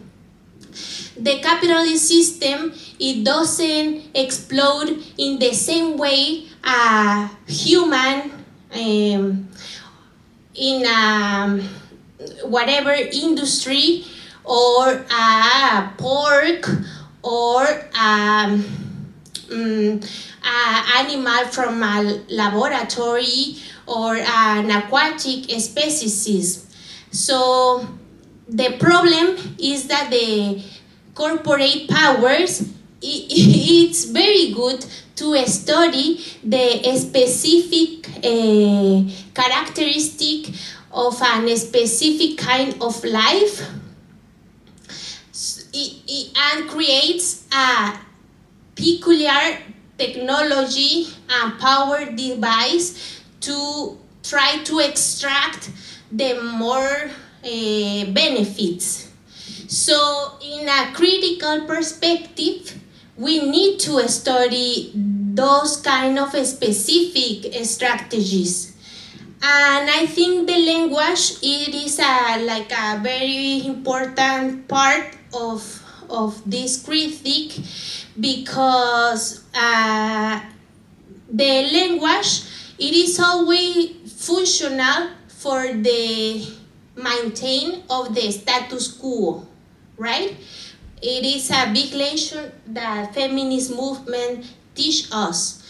the capitalist system, it doesn't explode in the same way a human in whatever industry, or a pork, or animal from a laboratory, or an aquatic species. So the problem is that the corporate powers, it's very good to study the specific characteristic of a specific kind of life, and creates a peculiar technology and power device to try to extract the more benefits. So in a critical perspective, we need to study those kind of specific strategies. And I think the language, it is like a very important part of this critique, because the language, it is always functional for the maintain of the status quo, right? It is a big lesson that feminist movement teach us.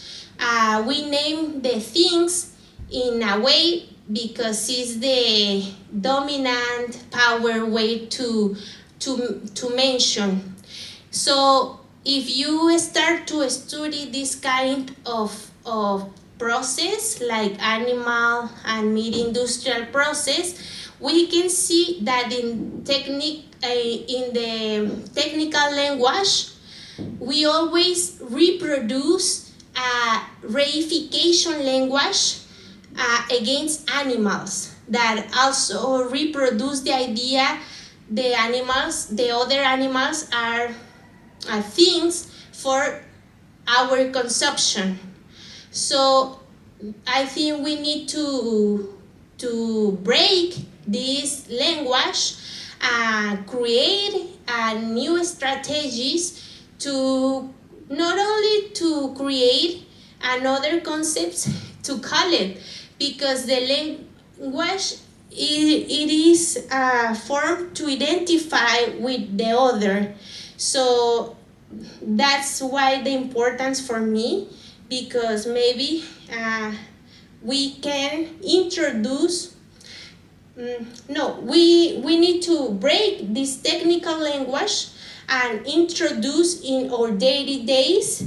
We name the things in a way because it's the dominant power way to mention. So if you start to study this kind of process, like animal and meat industrial process, we can see that in the technical language, we always reproduce a reification language against animals, that also reproduce the idea the other animals are things for our consumption. So I think we need to break this language and create new strategies to not only to create another concepts to call it, because the language it is formed to identify with the other. So that's why the importance for me, because maybe we can introduce we need to break this technical language and introduce in our daily days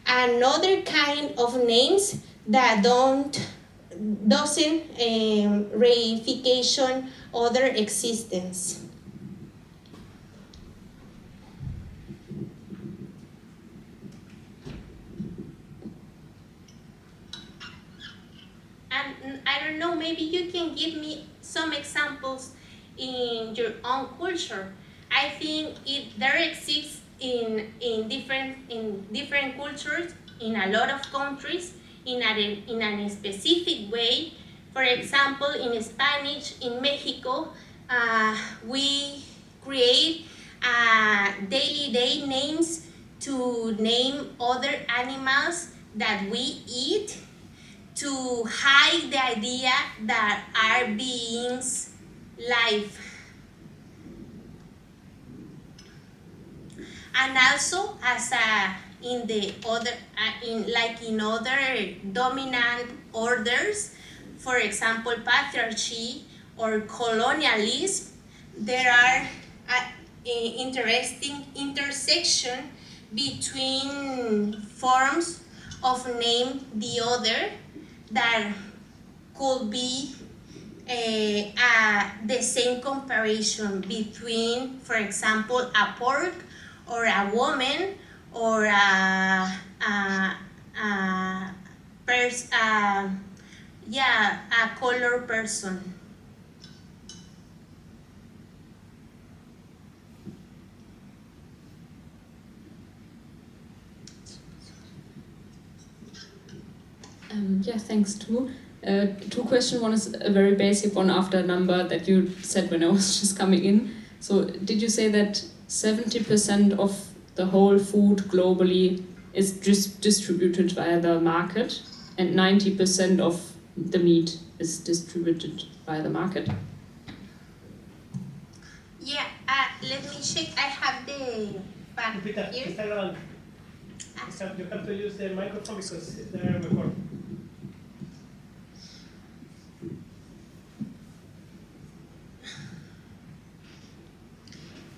another kind of names that doesn't reification other existence. And I don't know, maybe you can give me some examples in your own culture. I think there exists in different cultures in a lot of countries in a specific way. For example, in Spanish, in Mexico, we create daily day names to name other animals that we eat, to hide the idea that are beings life. And also, as in other dominant orders, for example, patriarchy or colonialism, there are interesting intersection between forms of name the other that could be the same comparison between, for example, a pork or a woman or a color person. Yeah, thanks too. Two questions. One is a very basic one after a number that you said when I was just coming in. So did you say that 70% of the whole food globally is distributed via the market and 90% of the meat is distributed via the market? Yeah, let me check. I have the back here. You have to use the microphone because they're recording.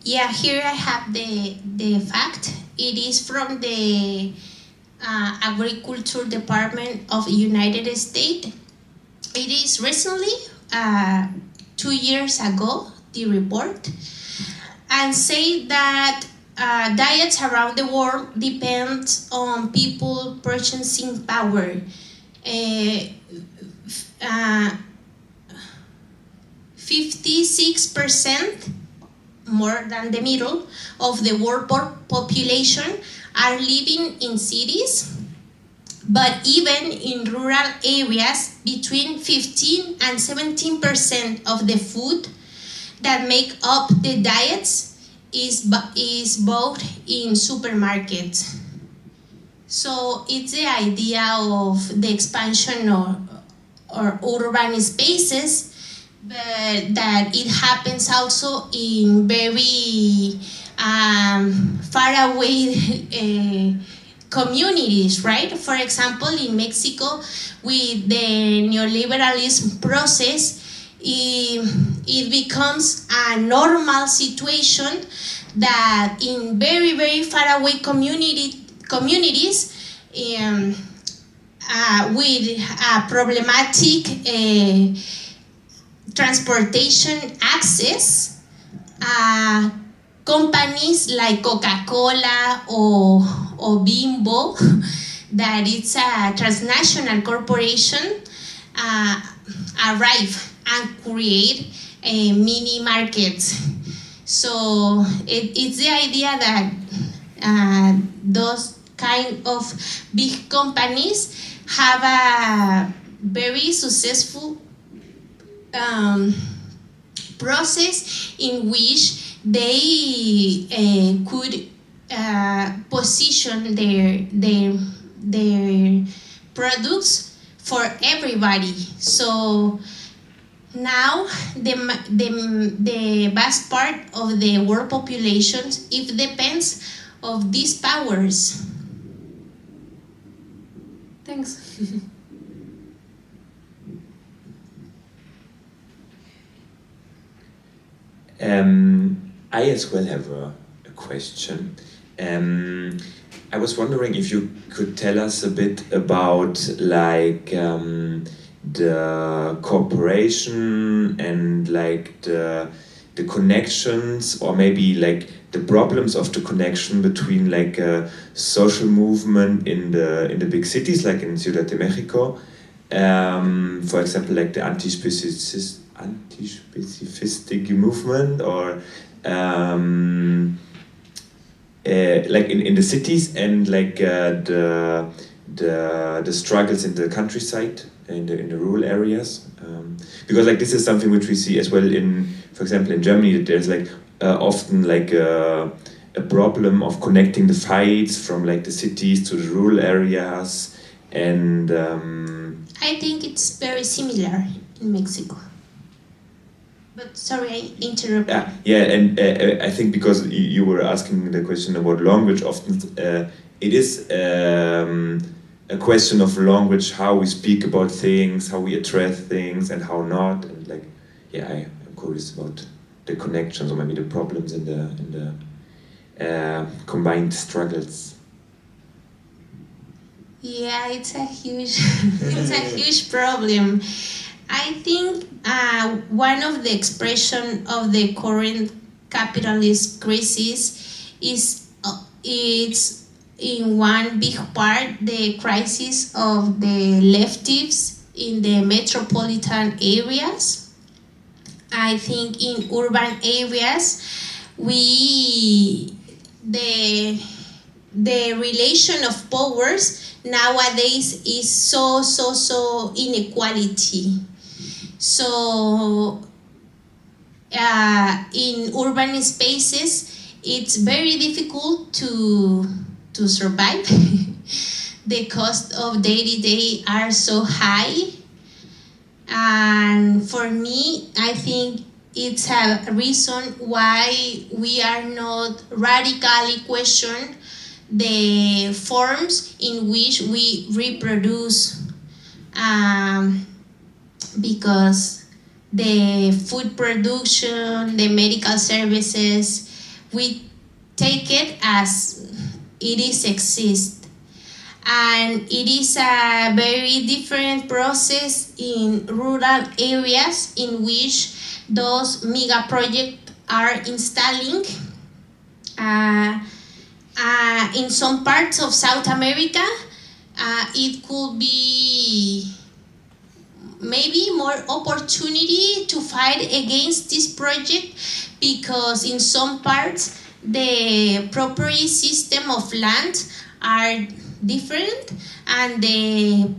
Yeah, here I have the fact. It is from the Agriculture Department of the United States. It is recently, 2 years ago, the report, and say that diets around the world depend on people purchasing power. 56%, more than the middle, of the world population are living in cities, but even in rural areas, between 15 and 17% of the food that make up the diets is bought in supermarkets. So it's the idea of the expansion or urban spaces, but that it happens also in very far away communities, right? For example, in Mexico, with the neoliberalism process, it becomes a normal situation that in very, very far away communities with problematic transportation access, companies like Coca-Cola or Bimbo, that it's a transnational corporation, arrive and create mini markets. So it's the idea that those kind of big companies have a very successful process in which they could position their products for everybody. So now the vast part of the world population, it depends of these powers. Thanks. I as well have a question. I was wondering if you could tell us a bit about like the cooperation and like the connections, or maybe like the problems of the connection between like a social movement in the big cities, like in Ciudad de Mexico, for example, like the anti-specific movement, or like in the cities, and like the struggles in the countryside, in the rural areas, because like this is something which we see as well in, for example, in Germany, that there's like often like a problem of connecting the fights from like the cities to the rural areas, and I think it's very similar in Mexico. But sorry, I interrupted. Yeah, and I think because you were asking the question about language, often it is a question of language, how we speak about things, how we address things, and how not. And like, yeah, I'm curious about the connections, or maybe the problems in the combined struggles. Yeah, it's a huge problem. I think one of the expression of the current capitalist crisis is it's in one big part the crisis of the leftists in the metropolitan areas. I think in urban areas the relation of powers nowadays is so inequality. So in urban spaces, it's very difficult to survive. The cost of day-to-day are so high, and for me, I think it's a reason why we are not radically question the forms in which we reproduce, because the food production, the medical services, we take it as it is exist. And it is a very different process in rural areas in which those mega projects are installing. In some parts of South America, it could be maybe more opportunity to fight against this project, because in some parts the property system of land are different, and the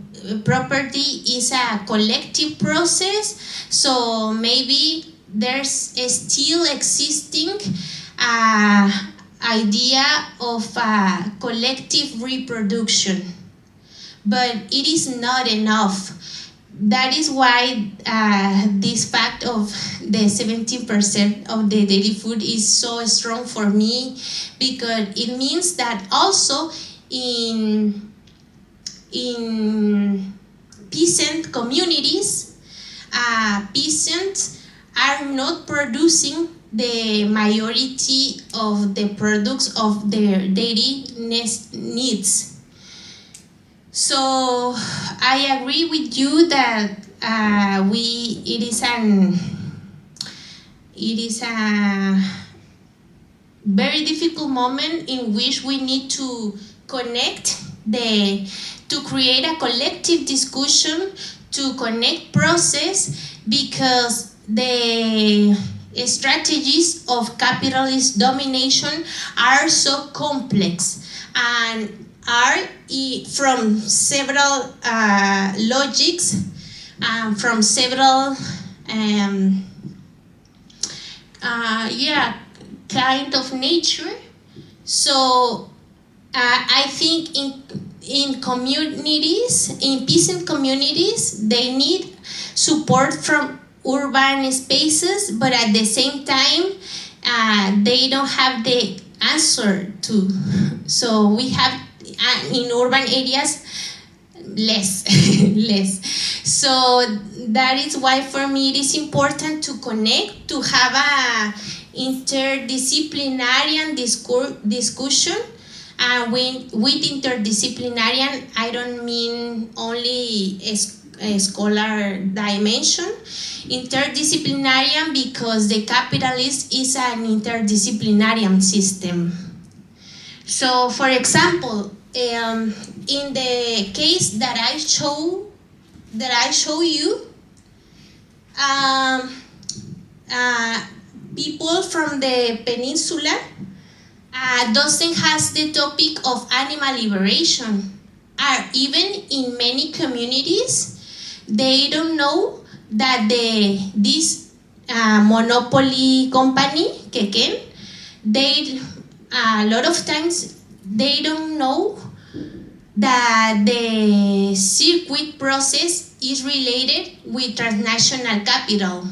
property is a collective process, so maybe there's still existing idea of collective reproduction, but it is not enough. That is why this fact of the 17% of the daily food is so strong for me, because it means that also in peasant communities, peasants are not producing the majority of the products of their daily needs. So I agree with you that it is a very difficult moment in which we need to connect to create a collective discussion to connect process because the strategies of capitalist domination are so complex and are from several logics, from several kind of nature. So I think in communities, in peasant communities, they need support from urban spaces, but at the same time, they don't have the answer to. So we have in urban areas less, less. So that is why for me it is important to connect, to have a interdisciplinary discussion. And with interdisciplinary, I don't mean only a scholar dimension. Interdisciplinary because the capitalist is an interdisciplinary system. So, for example, in the case that I show you, people from the peninsula doesn't has the topic of animal liberation. Even in many communities, they don't know that this monopoly company, Quequén, they a lot of times they don't know that the circuit process is related with transnational capital.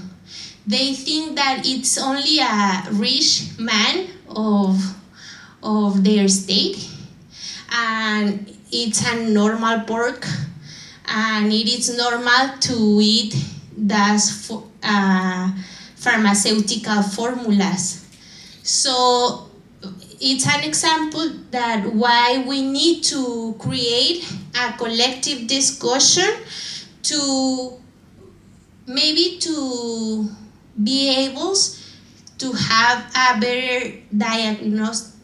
They think that it's only a rich man of their state, and it's a normal pork, and it is normal to eat those pharmaceutical formulas. So it's an example that why we need to create a collective discussion to maybe to be able to have a better diagnóstico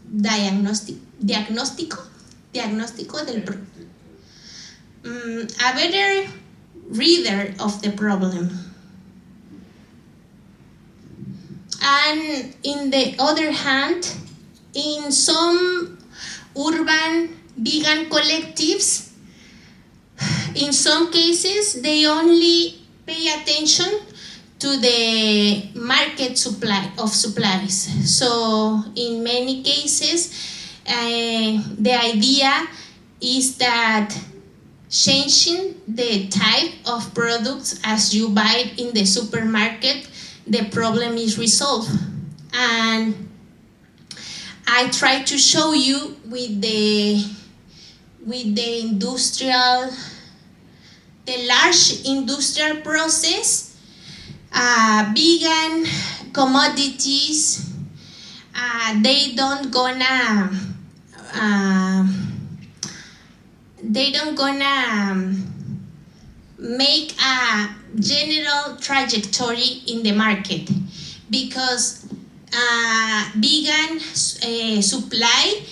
del a better reader of the problem. And in the other hand, in some urban vegan collectives, in some cases, they only pay attention to the market supply of supplies. So in many cases, the idea is that changing the type of products as you buy in the supermarket, the problem is resolved. And I try to show you with the large industrial process, vegan commodities, they don't gonna make a general trajectory in the market because vegan supply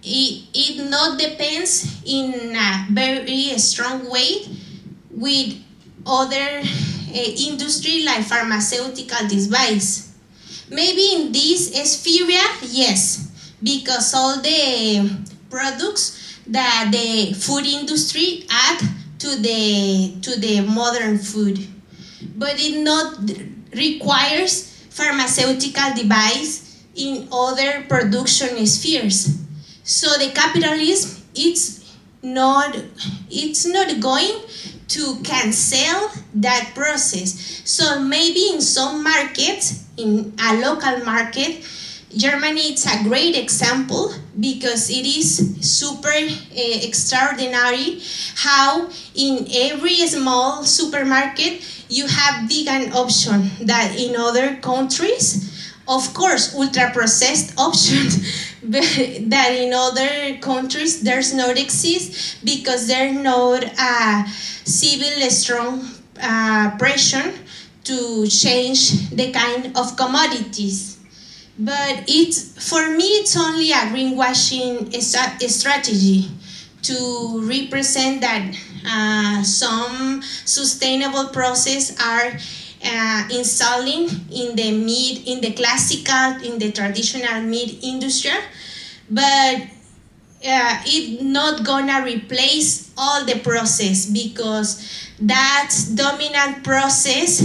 it not depends in a very strong way with other industry like pharmaceutical device. Maybe in this sphere, yes, because all the products that the food industry add to the modern food, but it not requires pharmaceutical device in other production spheres. So the capitalism it's not going to cancel that process. So maybe in some markets, in a local market, Germany is a great example because it is super extraordinary how in every small supermarket you have vegan option that in other countries, of course, ultra-processed options, but that in other countries there's not exist because there's not a civil strong pressure to change the kind of commodities. But for me, it's only a greenwashing strategy to represent that some sustainable process are installing in the classical, in the traditional meat industry, but it's not gonna replace all the process, because that dominant process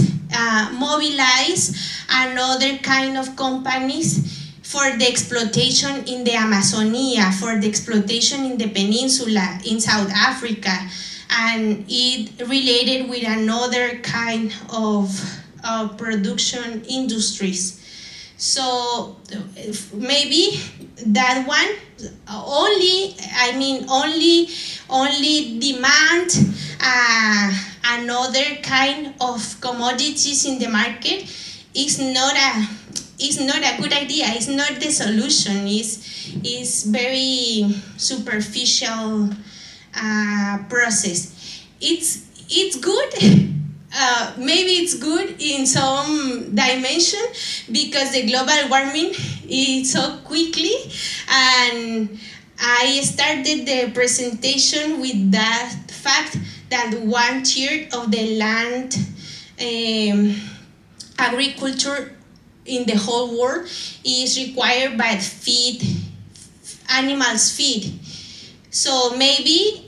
mobilize another kind of companies for the exploitation in the Amazonia, for the exploitation in the peninsula, in South Africa, and it related with another kind of production industries. So maybe that one only demand another kind of commodities in the market is not a good idea. It's not the solution. It's very superficial process. It's good. Maybe it's good in some dimension, because the global warming is so quickly, and I started the presentation with that fact that 1/3 of the land agriculture in the whole world is required by animals feed. So maybe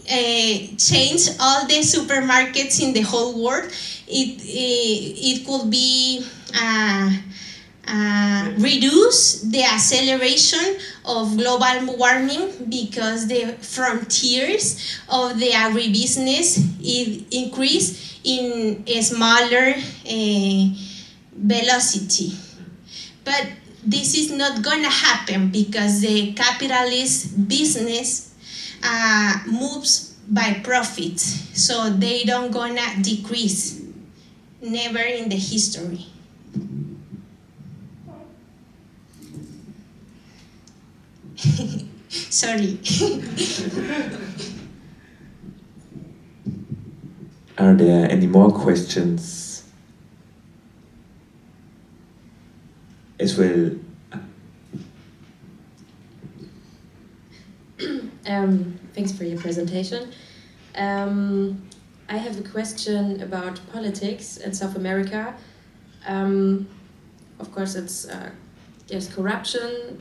change all the supermarkets in the whole world. It could be reduce the acceleration of global warming, because the frontiers of the agribusiness increase in a smaller velocity. But this is not gonna happen, because the capitalist business moves by profit, so they don't gonna decrease, never in the history. Sorry. Are there any more questions as well? Thanks for your presentation. I have a question about politics in South America. Of course, there's corruption,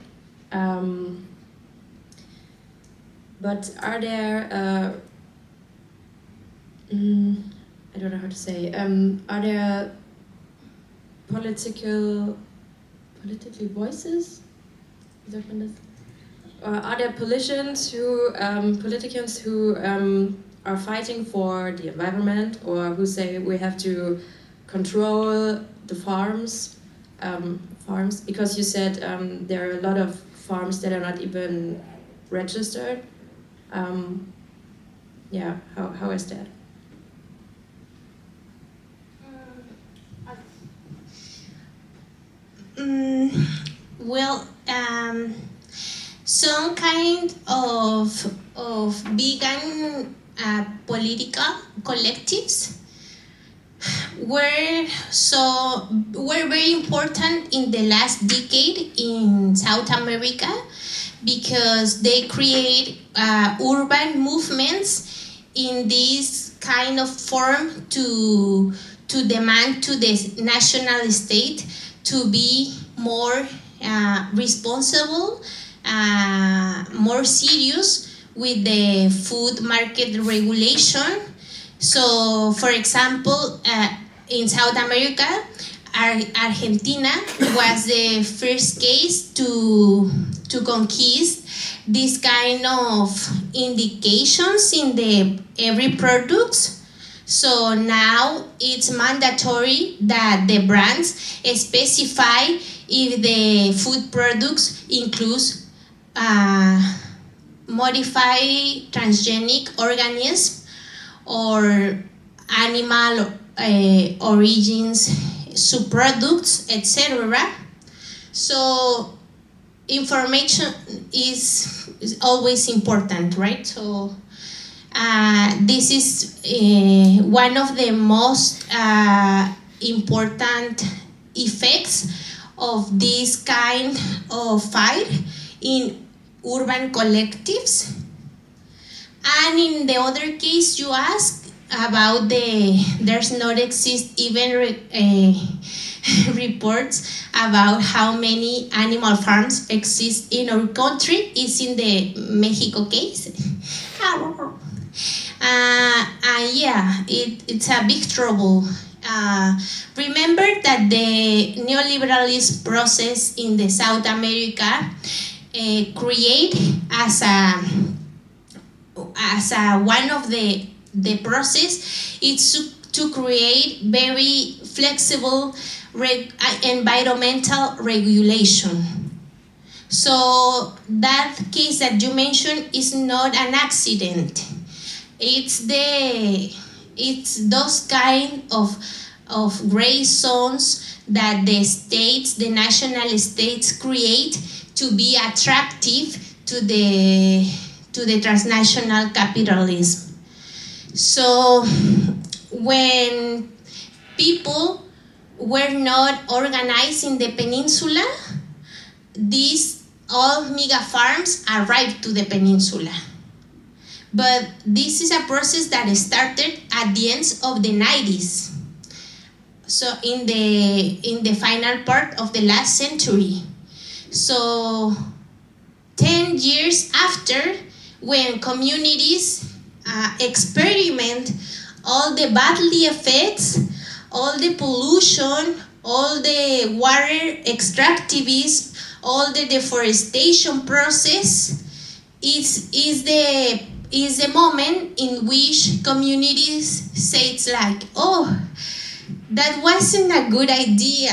but are there I don't know how to say. Are there politically voices? Are there politicians who are fighting for the environment, or who say we have to control the farms? Because you said there are a lot of farms that are not even registered. How is that? Well, some kind of vegan political collectives were very important in the last decade in South America, because they create urban movements in this kind of form to demand to the national state to be more responsible, more serious with the food market regulation. So, for example, in South America, Argentina was the first case to conquist this kind of indications in the every products. So now it's mandatory that the brands specify if the food products includes modified transgenic organisms or animal origins subproducts, etc. So information is always important, right? So this is one of the most important effects of this kind of fight in urban collectives. And in the other case you ask, about there's not exist even reports about how many animal farms exist in our country. Is in the Mexico case. Yeah, it's a big trouble. Remember that the neoliberalist process in the South America create as a one of the process is to create very flexible environmental regulation. So that case that you mentioned is not an accident. It's those kind of gray zones that the national states create to be attractive to the transnational capitalism. So when people were not organized in the peninsula, all mega farms arrived to the peninsula. But this is a process that started at the end of the 90s. So in the final part of the last century. So 10 years after, when communities experiment all the badly effects, all the pollution, all the water extractivism, all the deforestation process, is the moment in which communities say it's like, oh, that wasn't a good idea.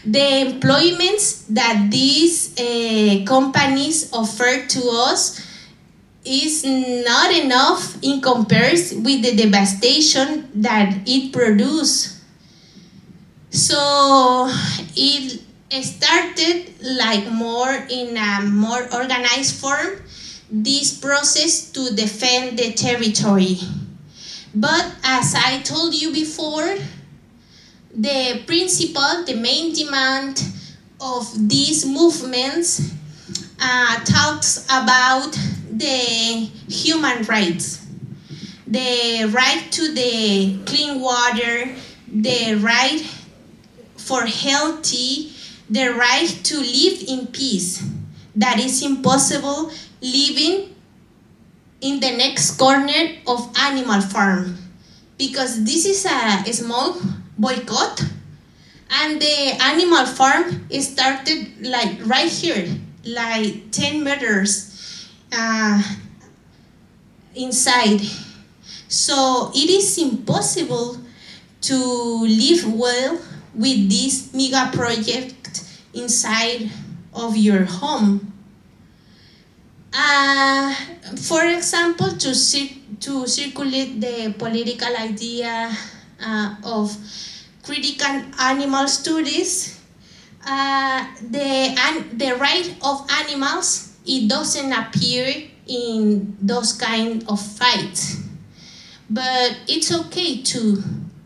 The employments that these companies offer to us is not enough in comparison with the devastation that it produces. So it started like more in a more organized form, this process to defend the territory. But as I told you before, the principle, the main demand of these movements talks about the human rights, the right to the clean water, the right for healthy, the right to live in peace. That is impossible living in the next corner of animal farm, because this is a small boycott, and the animal farm started like right here, like 10 meters inside. So it is impossible to live well with this mega project inside of your home. For example, to circulate the political idea of critical animal studies, the right of animals, it doesn't appear in those kind of fights. But it's okay too.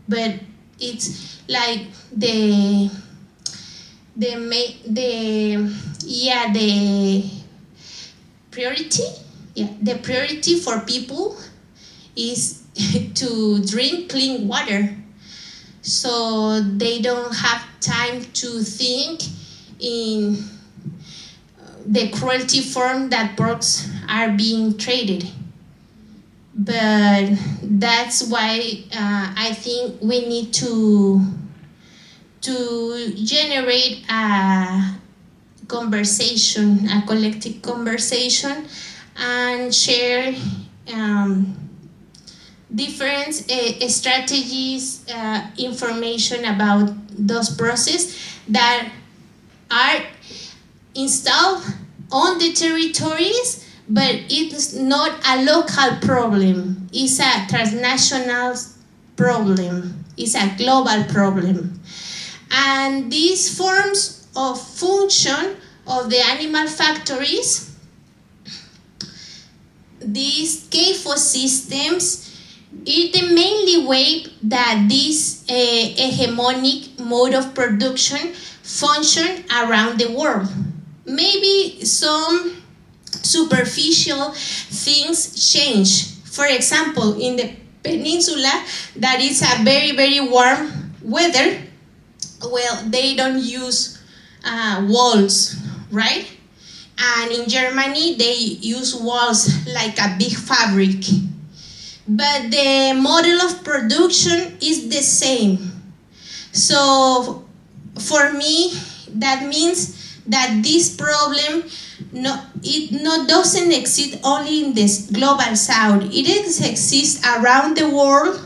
But it's like the priority. Yeah, the priority for people is to drink clean water. So they don't have time to think in the cruelty form that porks are being traded. But that's why I think we need to generate a conversation, a collective conversation, and share different strategies, information about those processes that are installed on the territories, but it's not a local problem. It's a transnational problem. It's a global problem. And these forms of function of the animal factories, these CAFO systems, is the mainly way that this hegemonic mode of production function around the world. Maybe some superficial things change. For example, in the Peninsula, that is a very, very warm weather, well, they don't use walls, right? And in Germany, they use walls like a big fabric. But the model of production is the same. So for me, that means that this problem doesn't exist only in this global south. It exists around the world.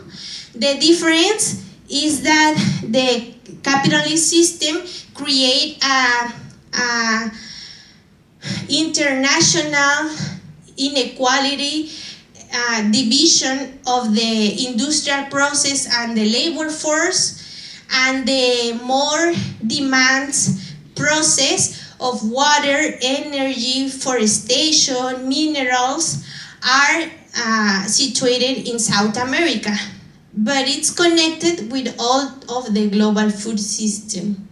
The difference is that the capitalist system create a international inequality division of the industrial process and the labor force, and the more demands process of water, energy, forestation, minerals are situated in South America, but it's connected with all of the global food system.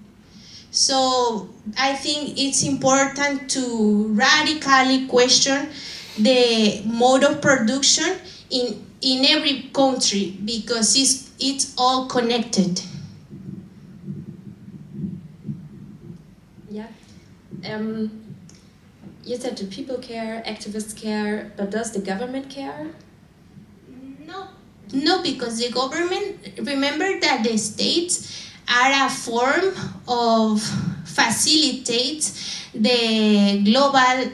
So I think it's important to radically question the mode of production in every country, because it's all connected. Yeah. You said the people care, activists care, but does the government care? No, because the government, remember that the states are a form of facilitate the global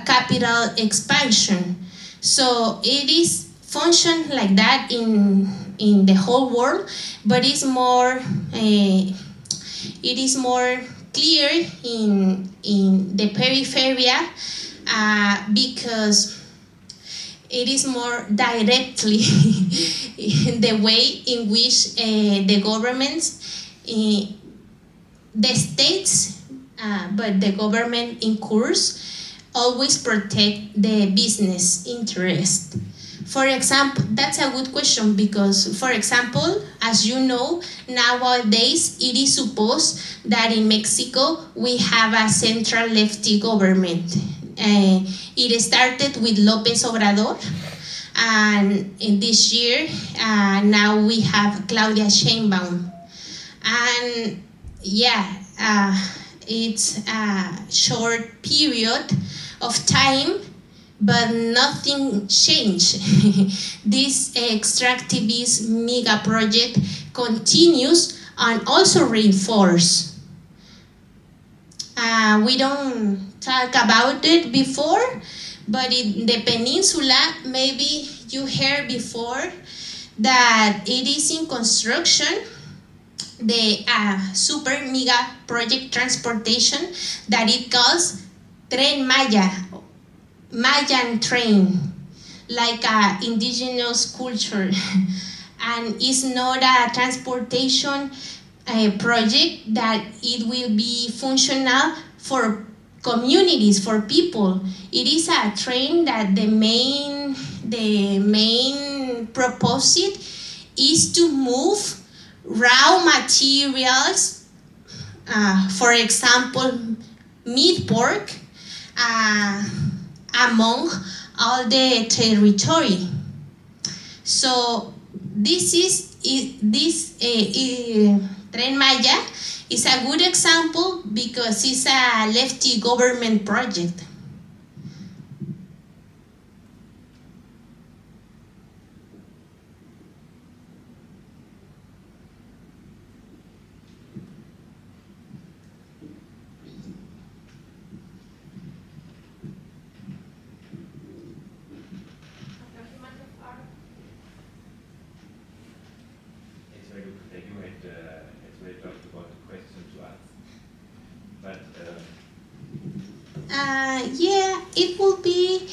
capital expansion. So it is function like that in the whole world, but it's more clear in the periphery because it is more directly the way in which the governments, the states, but the government in course always protect the business interest. For example, that's a good question because, for example, as you know, nowadays it is supposed that in Mexico we have a central lefty government. It started with López Obrador, and in this year, now we have Claudia Sheinbaum. And yeah, it's a short period of time, but nothing changed. This extractivist mega project continues and also reinforced. We don't talk about it before, but in the peninsula, maybe you heard before that it is in construction, the super mega project transportation that it calls Tren Maya, Mayan train, like indigenous culture. And it's not a transportation project that it will be functional for communities, for people. It is a train that the main proposal is to move raw materials, for example, meat, pork, among all the territory. So this Tren Maya is a good example because it's a lefty government project. Yeah, it would be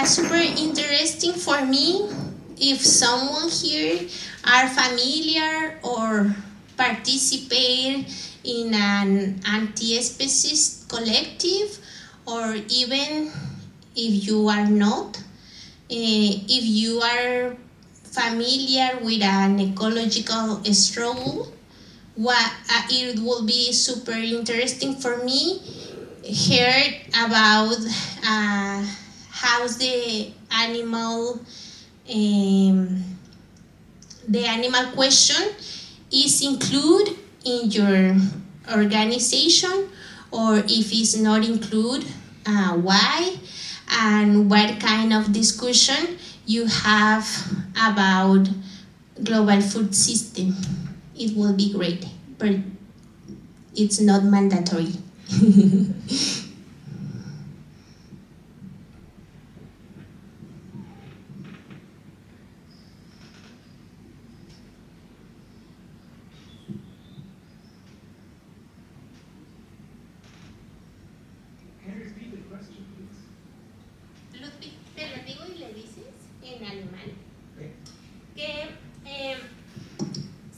super interesting for me if someone here are familiar or participate in an anti-speciesist collective, or even if you are not, if you are familiar with an ecological struggle, it will be super interesting for me heard about how the animal the animal question is included in your organization, or if it's not included, why, and what kind of discussion you have about global food system. It will be great, but it's not mandatory. Can you repeat the question, please? Ludwig, te lo digo y le dices en alemán. Okay. Que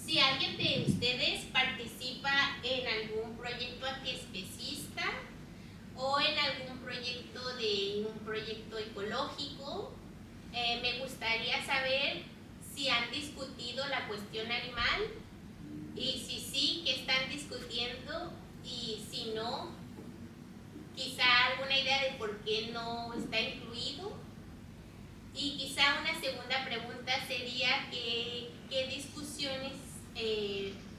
si alguien de ustedes participa en algún proyecto antiespecista o en algún proyecto de un proyecto ecológico, me gustaría saber si han discutido la cuestión animal, y si sí, qué están discutiendo, y si no, quizá alguna idea de por qué no está incluido. Y quizá una segunda pregunta sería qué discusiones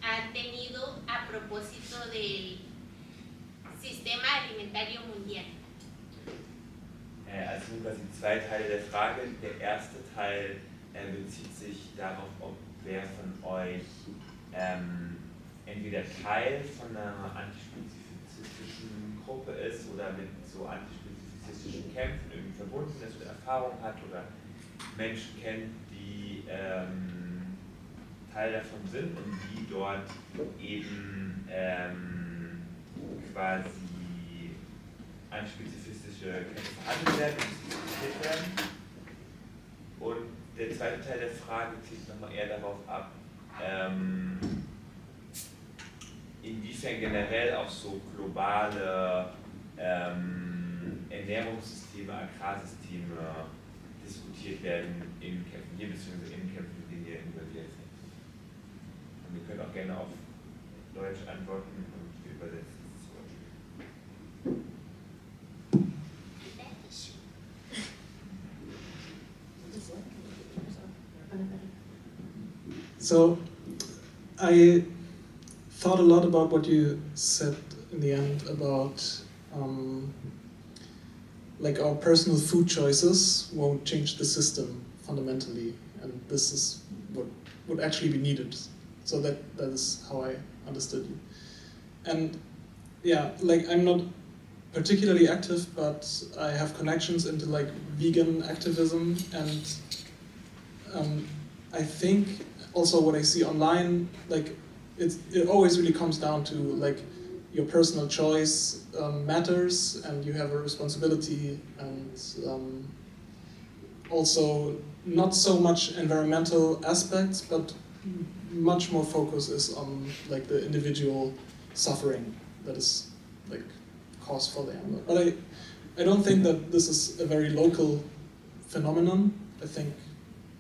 han tenido a propósito del sistema alimentario mundial. Also sind quasi zwei Teile der Frage. Der erste Teil bezieht sich darauf, ob wer von euch entweder Teil von einer antispezifistischen Gruppe ist oder mit so antispezifistischen Kämpfen irgendwie verbunden ist oder Erfahrung hat oder Menschen kennt, die Teil davon sind und die dort eben quasi antispezifistische Kämpfe verhandelt werden und diskutiert werden. Und der zweite Teil der Frage zielt nochmal eher darauf ab, inwiefern generell auch so globale Ernährungssysteme, Agrarsysteme diskutiert werden in Kämpfen hier bzw. in Kämpfen, in denen ihr involviert seid. Und ihr könnt auch gerne auf Deutsch antworten und wir übersetzen es zurück. So, I thought a lot about what you said in the end about like our personal food choices won't change the system fundamentally, and this is what would actually be needed. So that is how I understood you. And yeah, like I'm not particularly active, but I have connections into like vegan activism, and I think also what I see online, like it always really comes down to like your personal choice matters, and you have a responsibility, and also not so much environmental aspects, but much more focus is on like the individual suffering that is like caused for the animal. But I don't think that this is a very local phenomenon.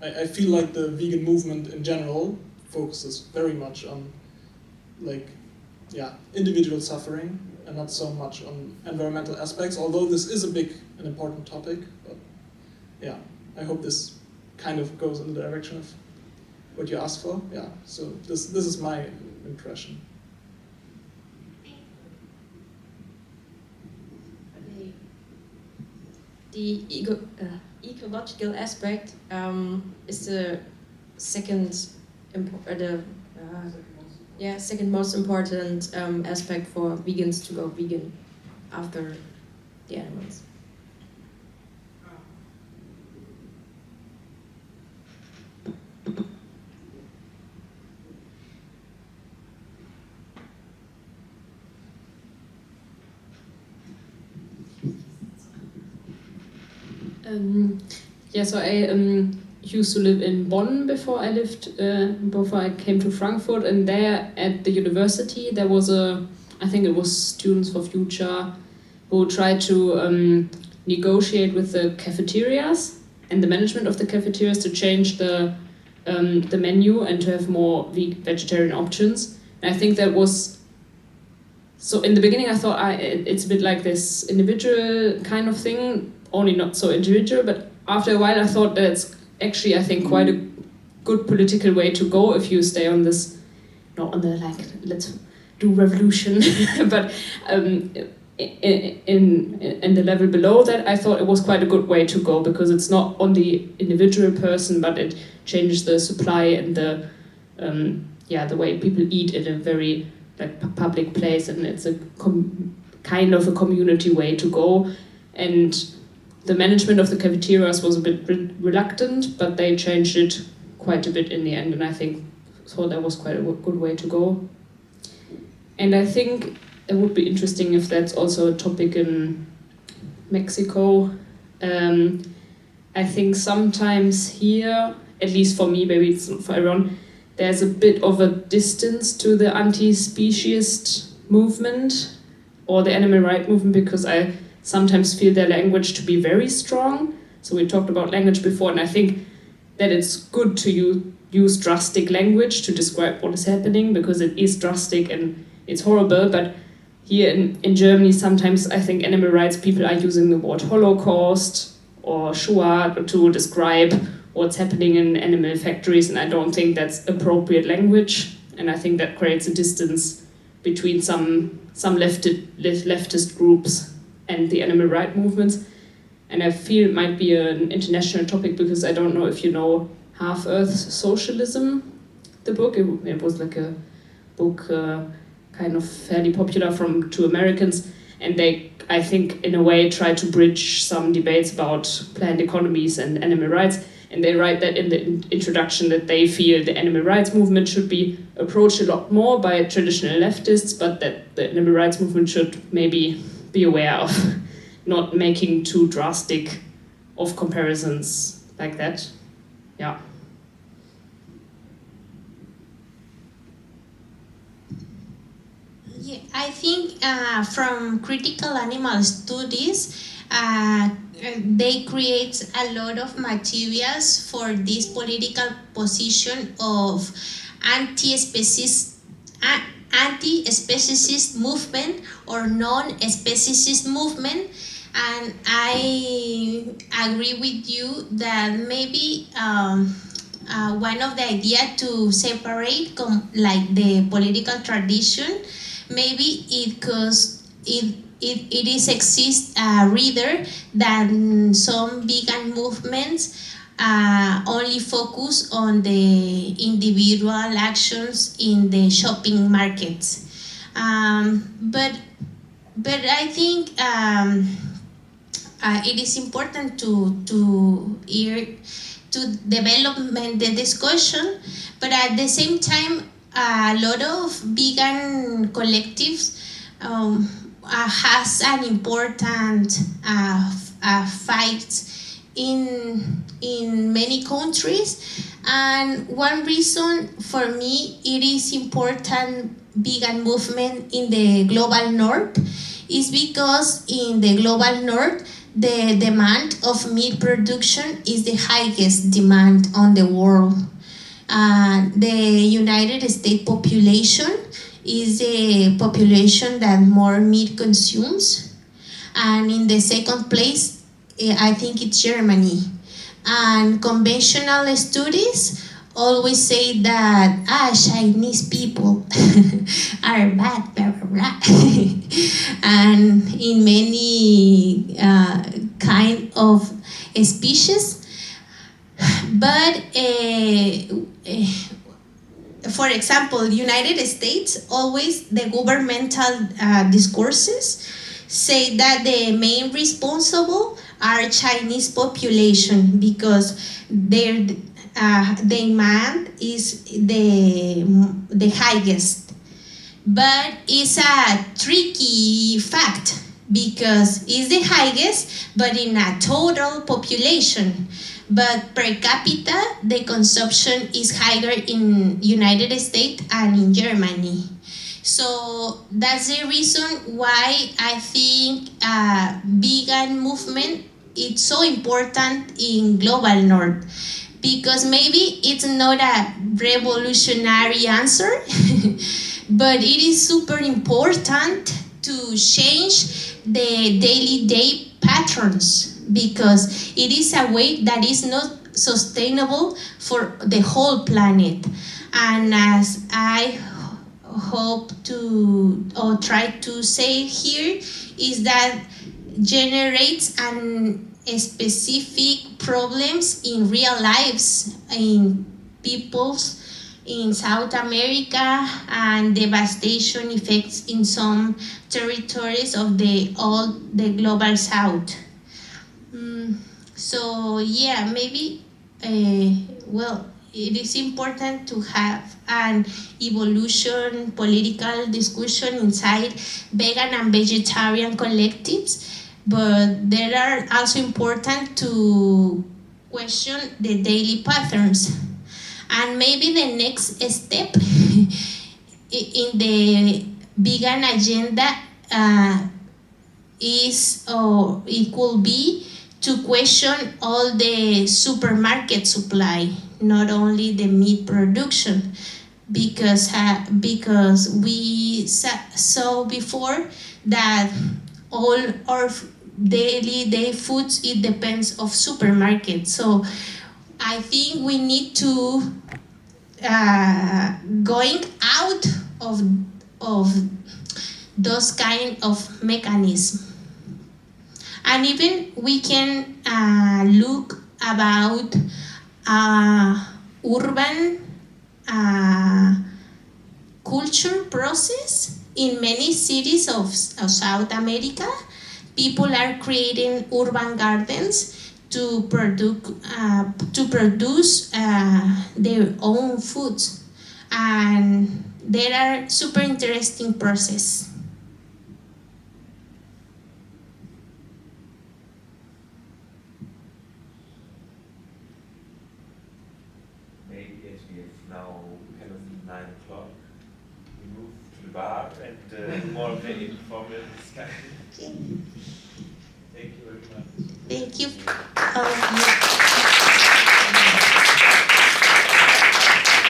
I feel like the vegan movement in general focuses very much on like individual suffering and not so much on environmental aspects, although this is a big and important topic. But yeah, I hope this kind of goes in the direction of what you asked for. Yeah, so this is my impression. The ecological aspect is the second most important aspect for vegans to go vegan after the animals. So I used to live in Bonn before I came to Frankfurt, and there at the university there was I think it was Students for Future, who tried to negotiate with the cafeterias and the management of the cafeterias to change the menu and to have more vegetarian options. And I think that was, so in the beginning I thought it's a bit like this individual kind of thing, only not so individual, but after a while I thought that it's actually, I think, quite a good political way to go if you stay on this, not on the like, let's do revolution, but in the level below that, I thought it was quite a good way to go, because it's not on the individual person, but it changes the supply and the way people eat in a very like public place, and it's a kind of a community way to go. And the management of the cafeterias was a bit reluctant, but they changed it quite a bit in the end, and I thought that was quite a good way to go. And I think it would be interesting if that's also a topic in Mexico. I think sometimes here, at least for me, maybe it's not for everyone, there's a bit of a distance to the anti-speciesist movement or the animal rights movement, because I sometimes feel their language to be very strong. So we talked about language before, and I think that it's good to use drastic language to describe what is happening, because it is drastic and it's horrible. But here in Germany, sometimes I think animal rights people are using the word Holocaust or Shoah to describe what's happening in animal factories, and I don't think that's appropriate language. And I think that creates a distance between some leftist groups and the animal rights movements. And I feel it might be an international topic, because I don't know if you know Half-Earth Socialism, the book. It was like a book kind of fairly popular from two Americans, and they, I think, in a way try to bridge some debates about planned economies and animal rights. And they write that in the introduction that they feel the animal rights movement should be approached a lot more by traditional leftists, but that the animal rights movement should maybe be aware of not making too drastic of comparisons like that. Yeah. Yeah, I think from critical animal studies, they create a lot of materials for this political position of anti-speciesist movement or non-speciesist movement. And I agree with you that maybe one of the ideas to separate like the political tradition, maybe it is exist rather than some vegan movements only focus on the individual actions in the shopping markets. But I think it is important to develop the discussion, but at the same time, a lot of vegan collectives has an important fight in many countries, and one reason for me it is important vegan movement in the global north is because in the global north the demand of meat production is the highest demand on the world. The United States population is a population that more meat consumes, and in the second place I think it's Germany. And conventional studies always say that Chinese people are bad, blah blah blah. And in many kind of species, but for example, United States, always the governmental discourses say that the main responsible are Chinese population because their demand is the highest. But it's a tricky fact because it's the highest, but in a total population. But per capita, the consumption is higher in United States and in Germany. So that's the reason why I think vegan movement is so important in global north, because maybe it's not a revolutionary answer, but it is super important to change the daily day patterns, because it is a way that is not sustainable for the whole planet. And as I hope to or try to say here is that generates specific problems in real lives in people's in South America and devastation effects in some territories of the global South. So yeah, maybe well, it is important to have an evolution political discussion inside vegan and vegetarian collectives, but there are also important to question the daily patterns. And maybe the next step in the vegan agenda is, or it could be, to question all the supermarket supply, not only the meat production, because we saw before that all our day foods, it depends of supermarkets. So I think we need to going out of those kind of mechanisms. And even we can look about urban culture process in many cities of South America. People are creating urban gardens to produce their own foods, and there are super interesting process. Maybe as we have now kind of 9 o'clock, we move to the bar and more of an informal discussion. Okay. Thank you very much. Thank you all of you.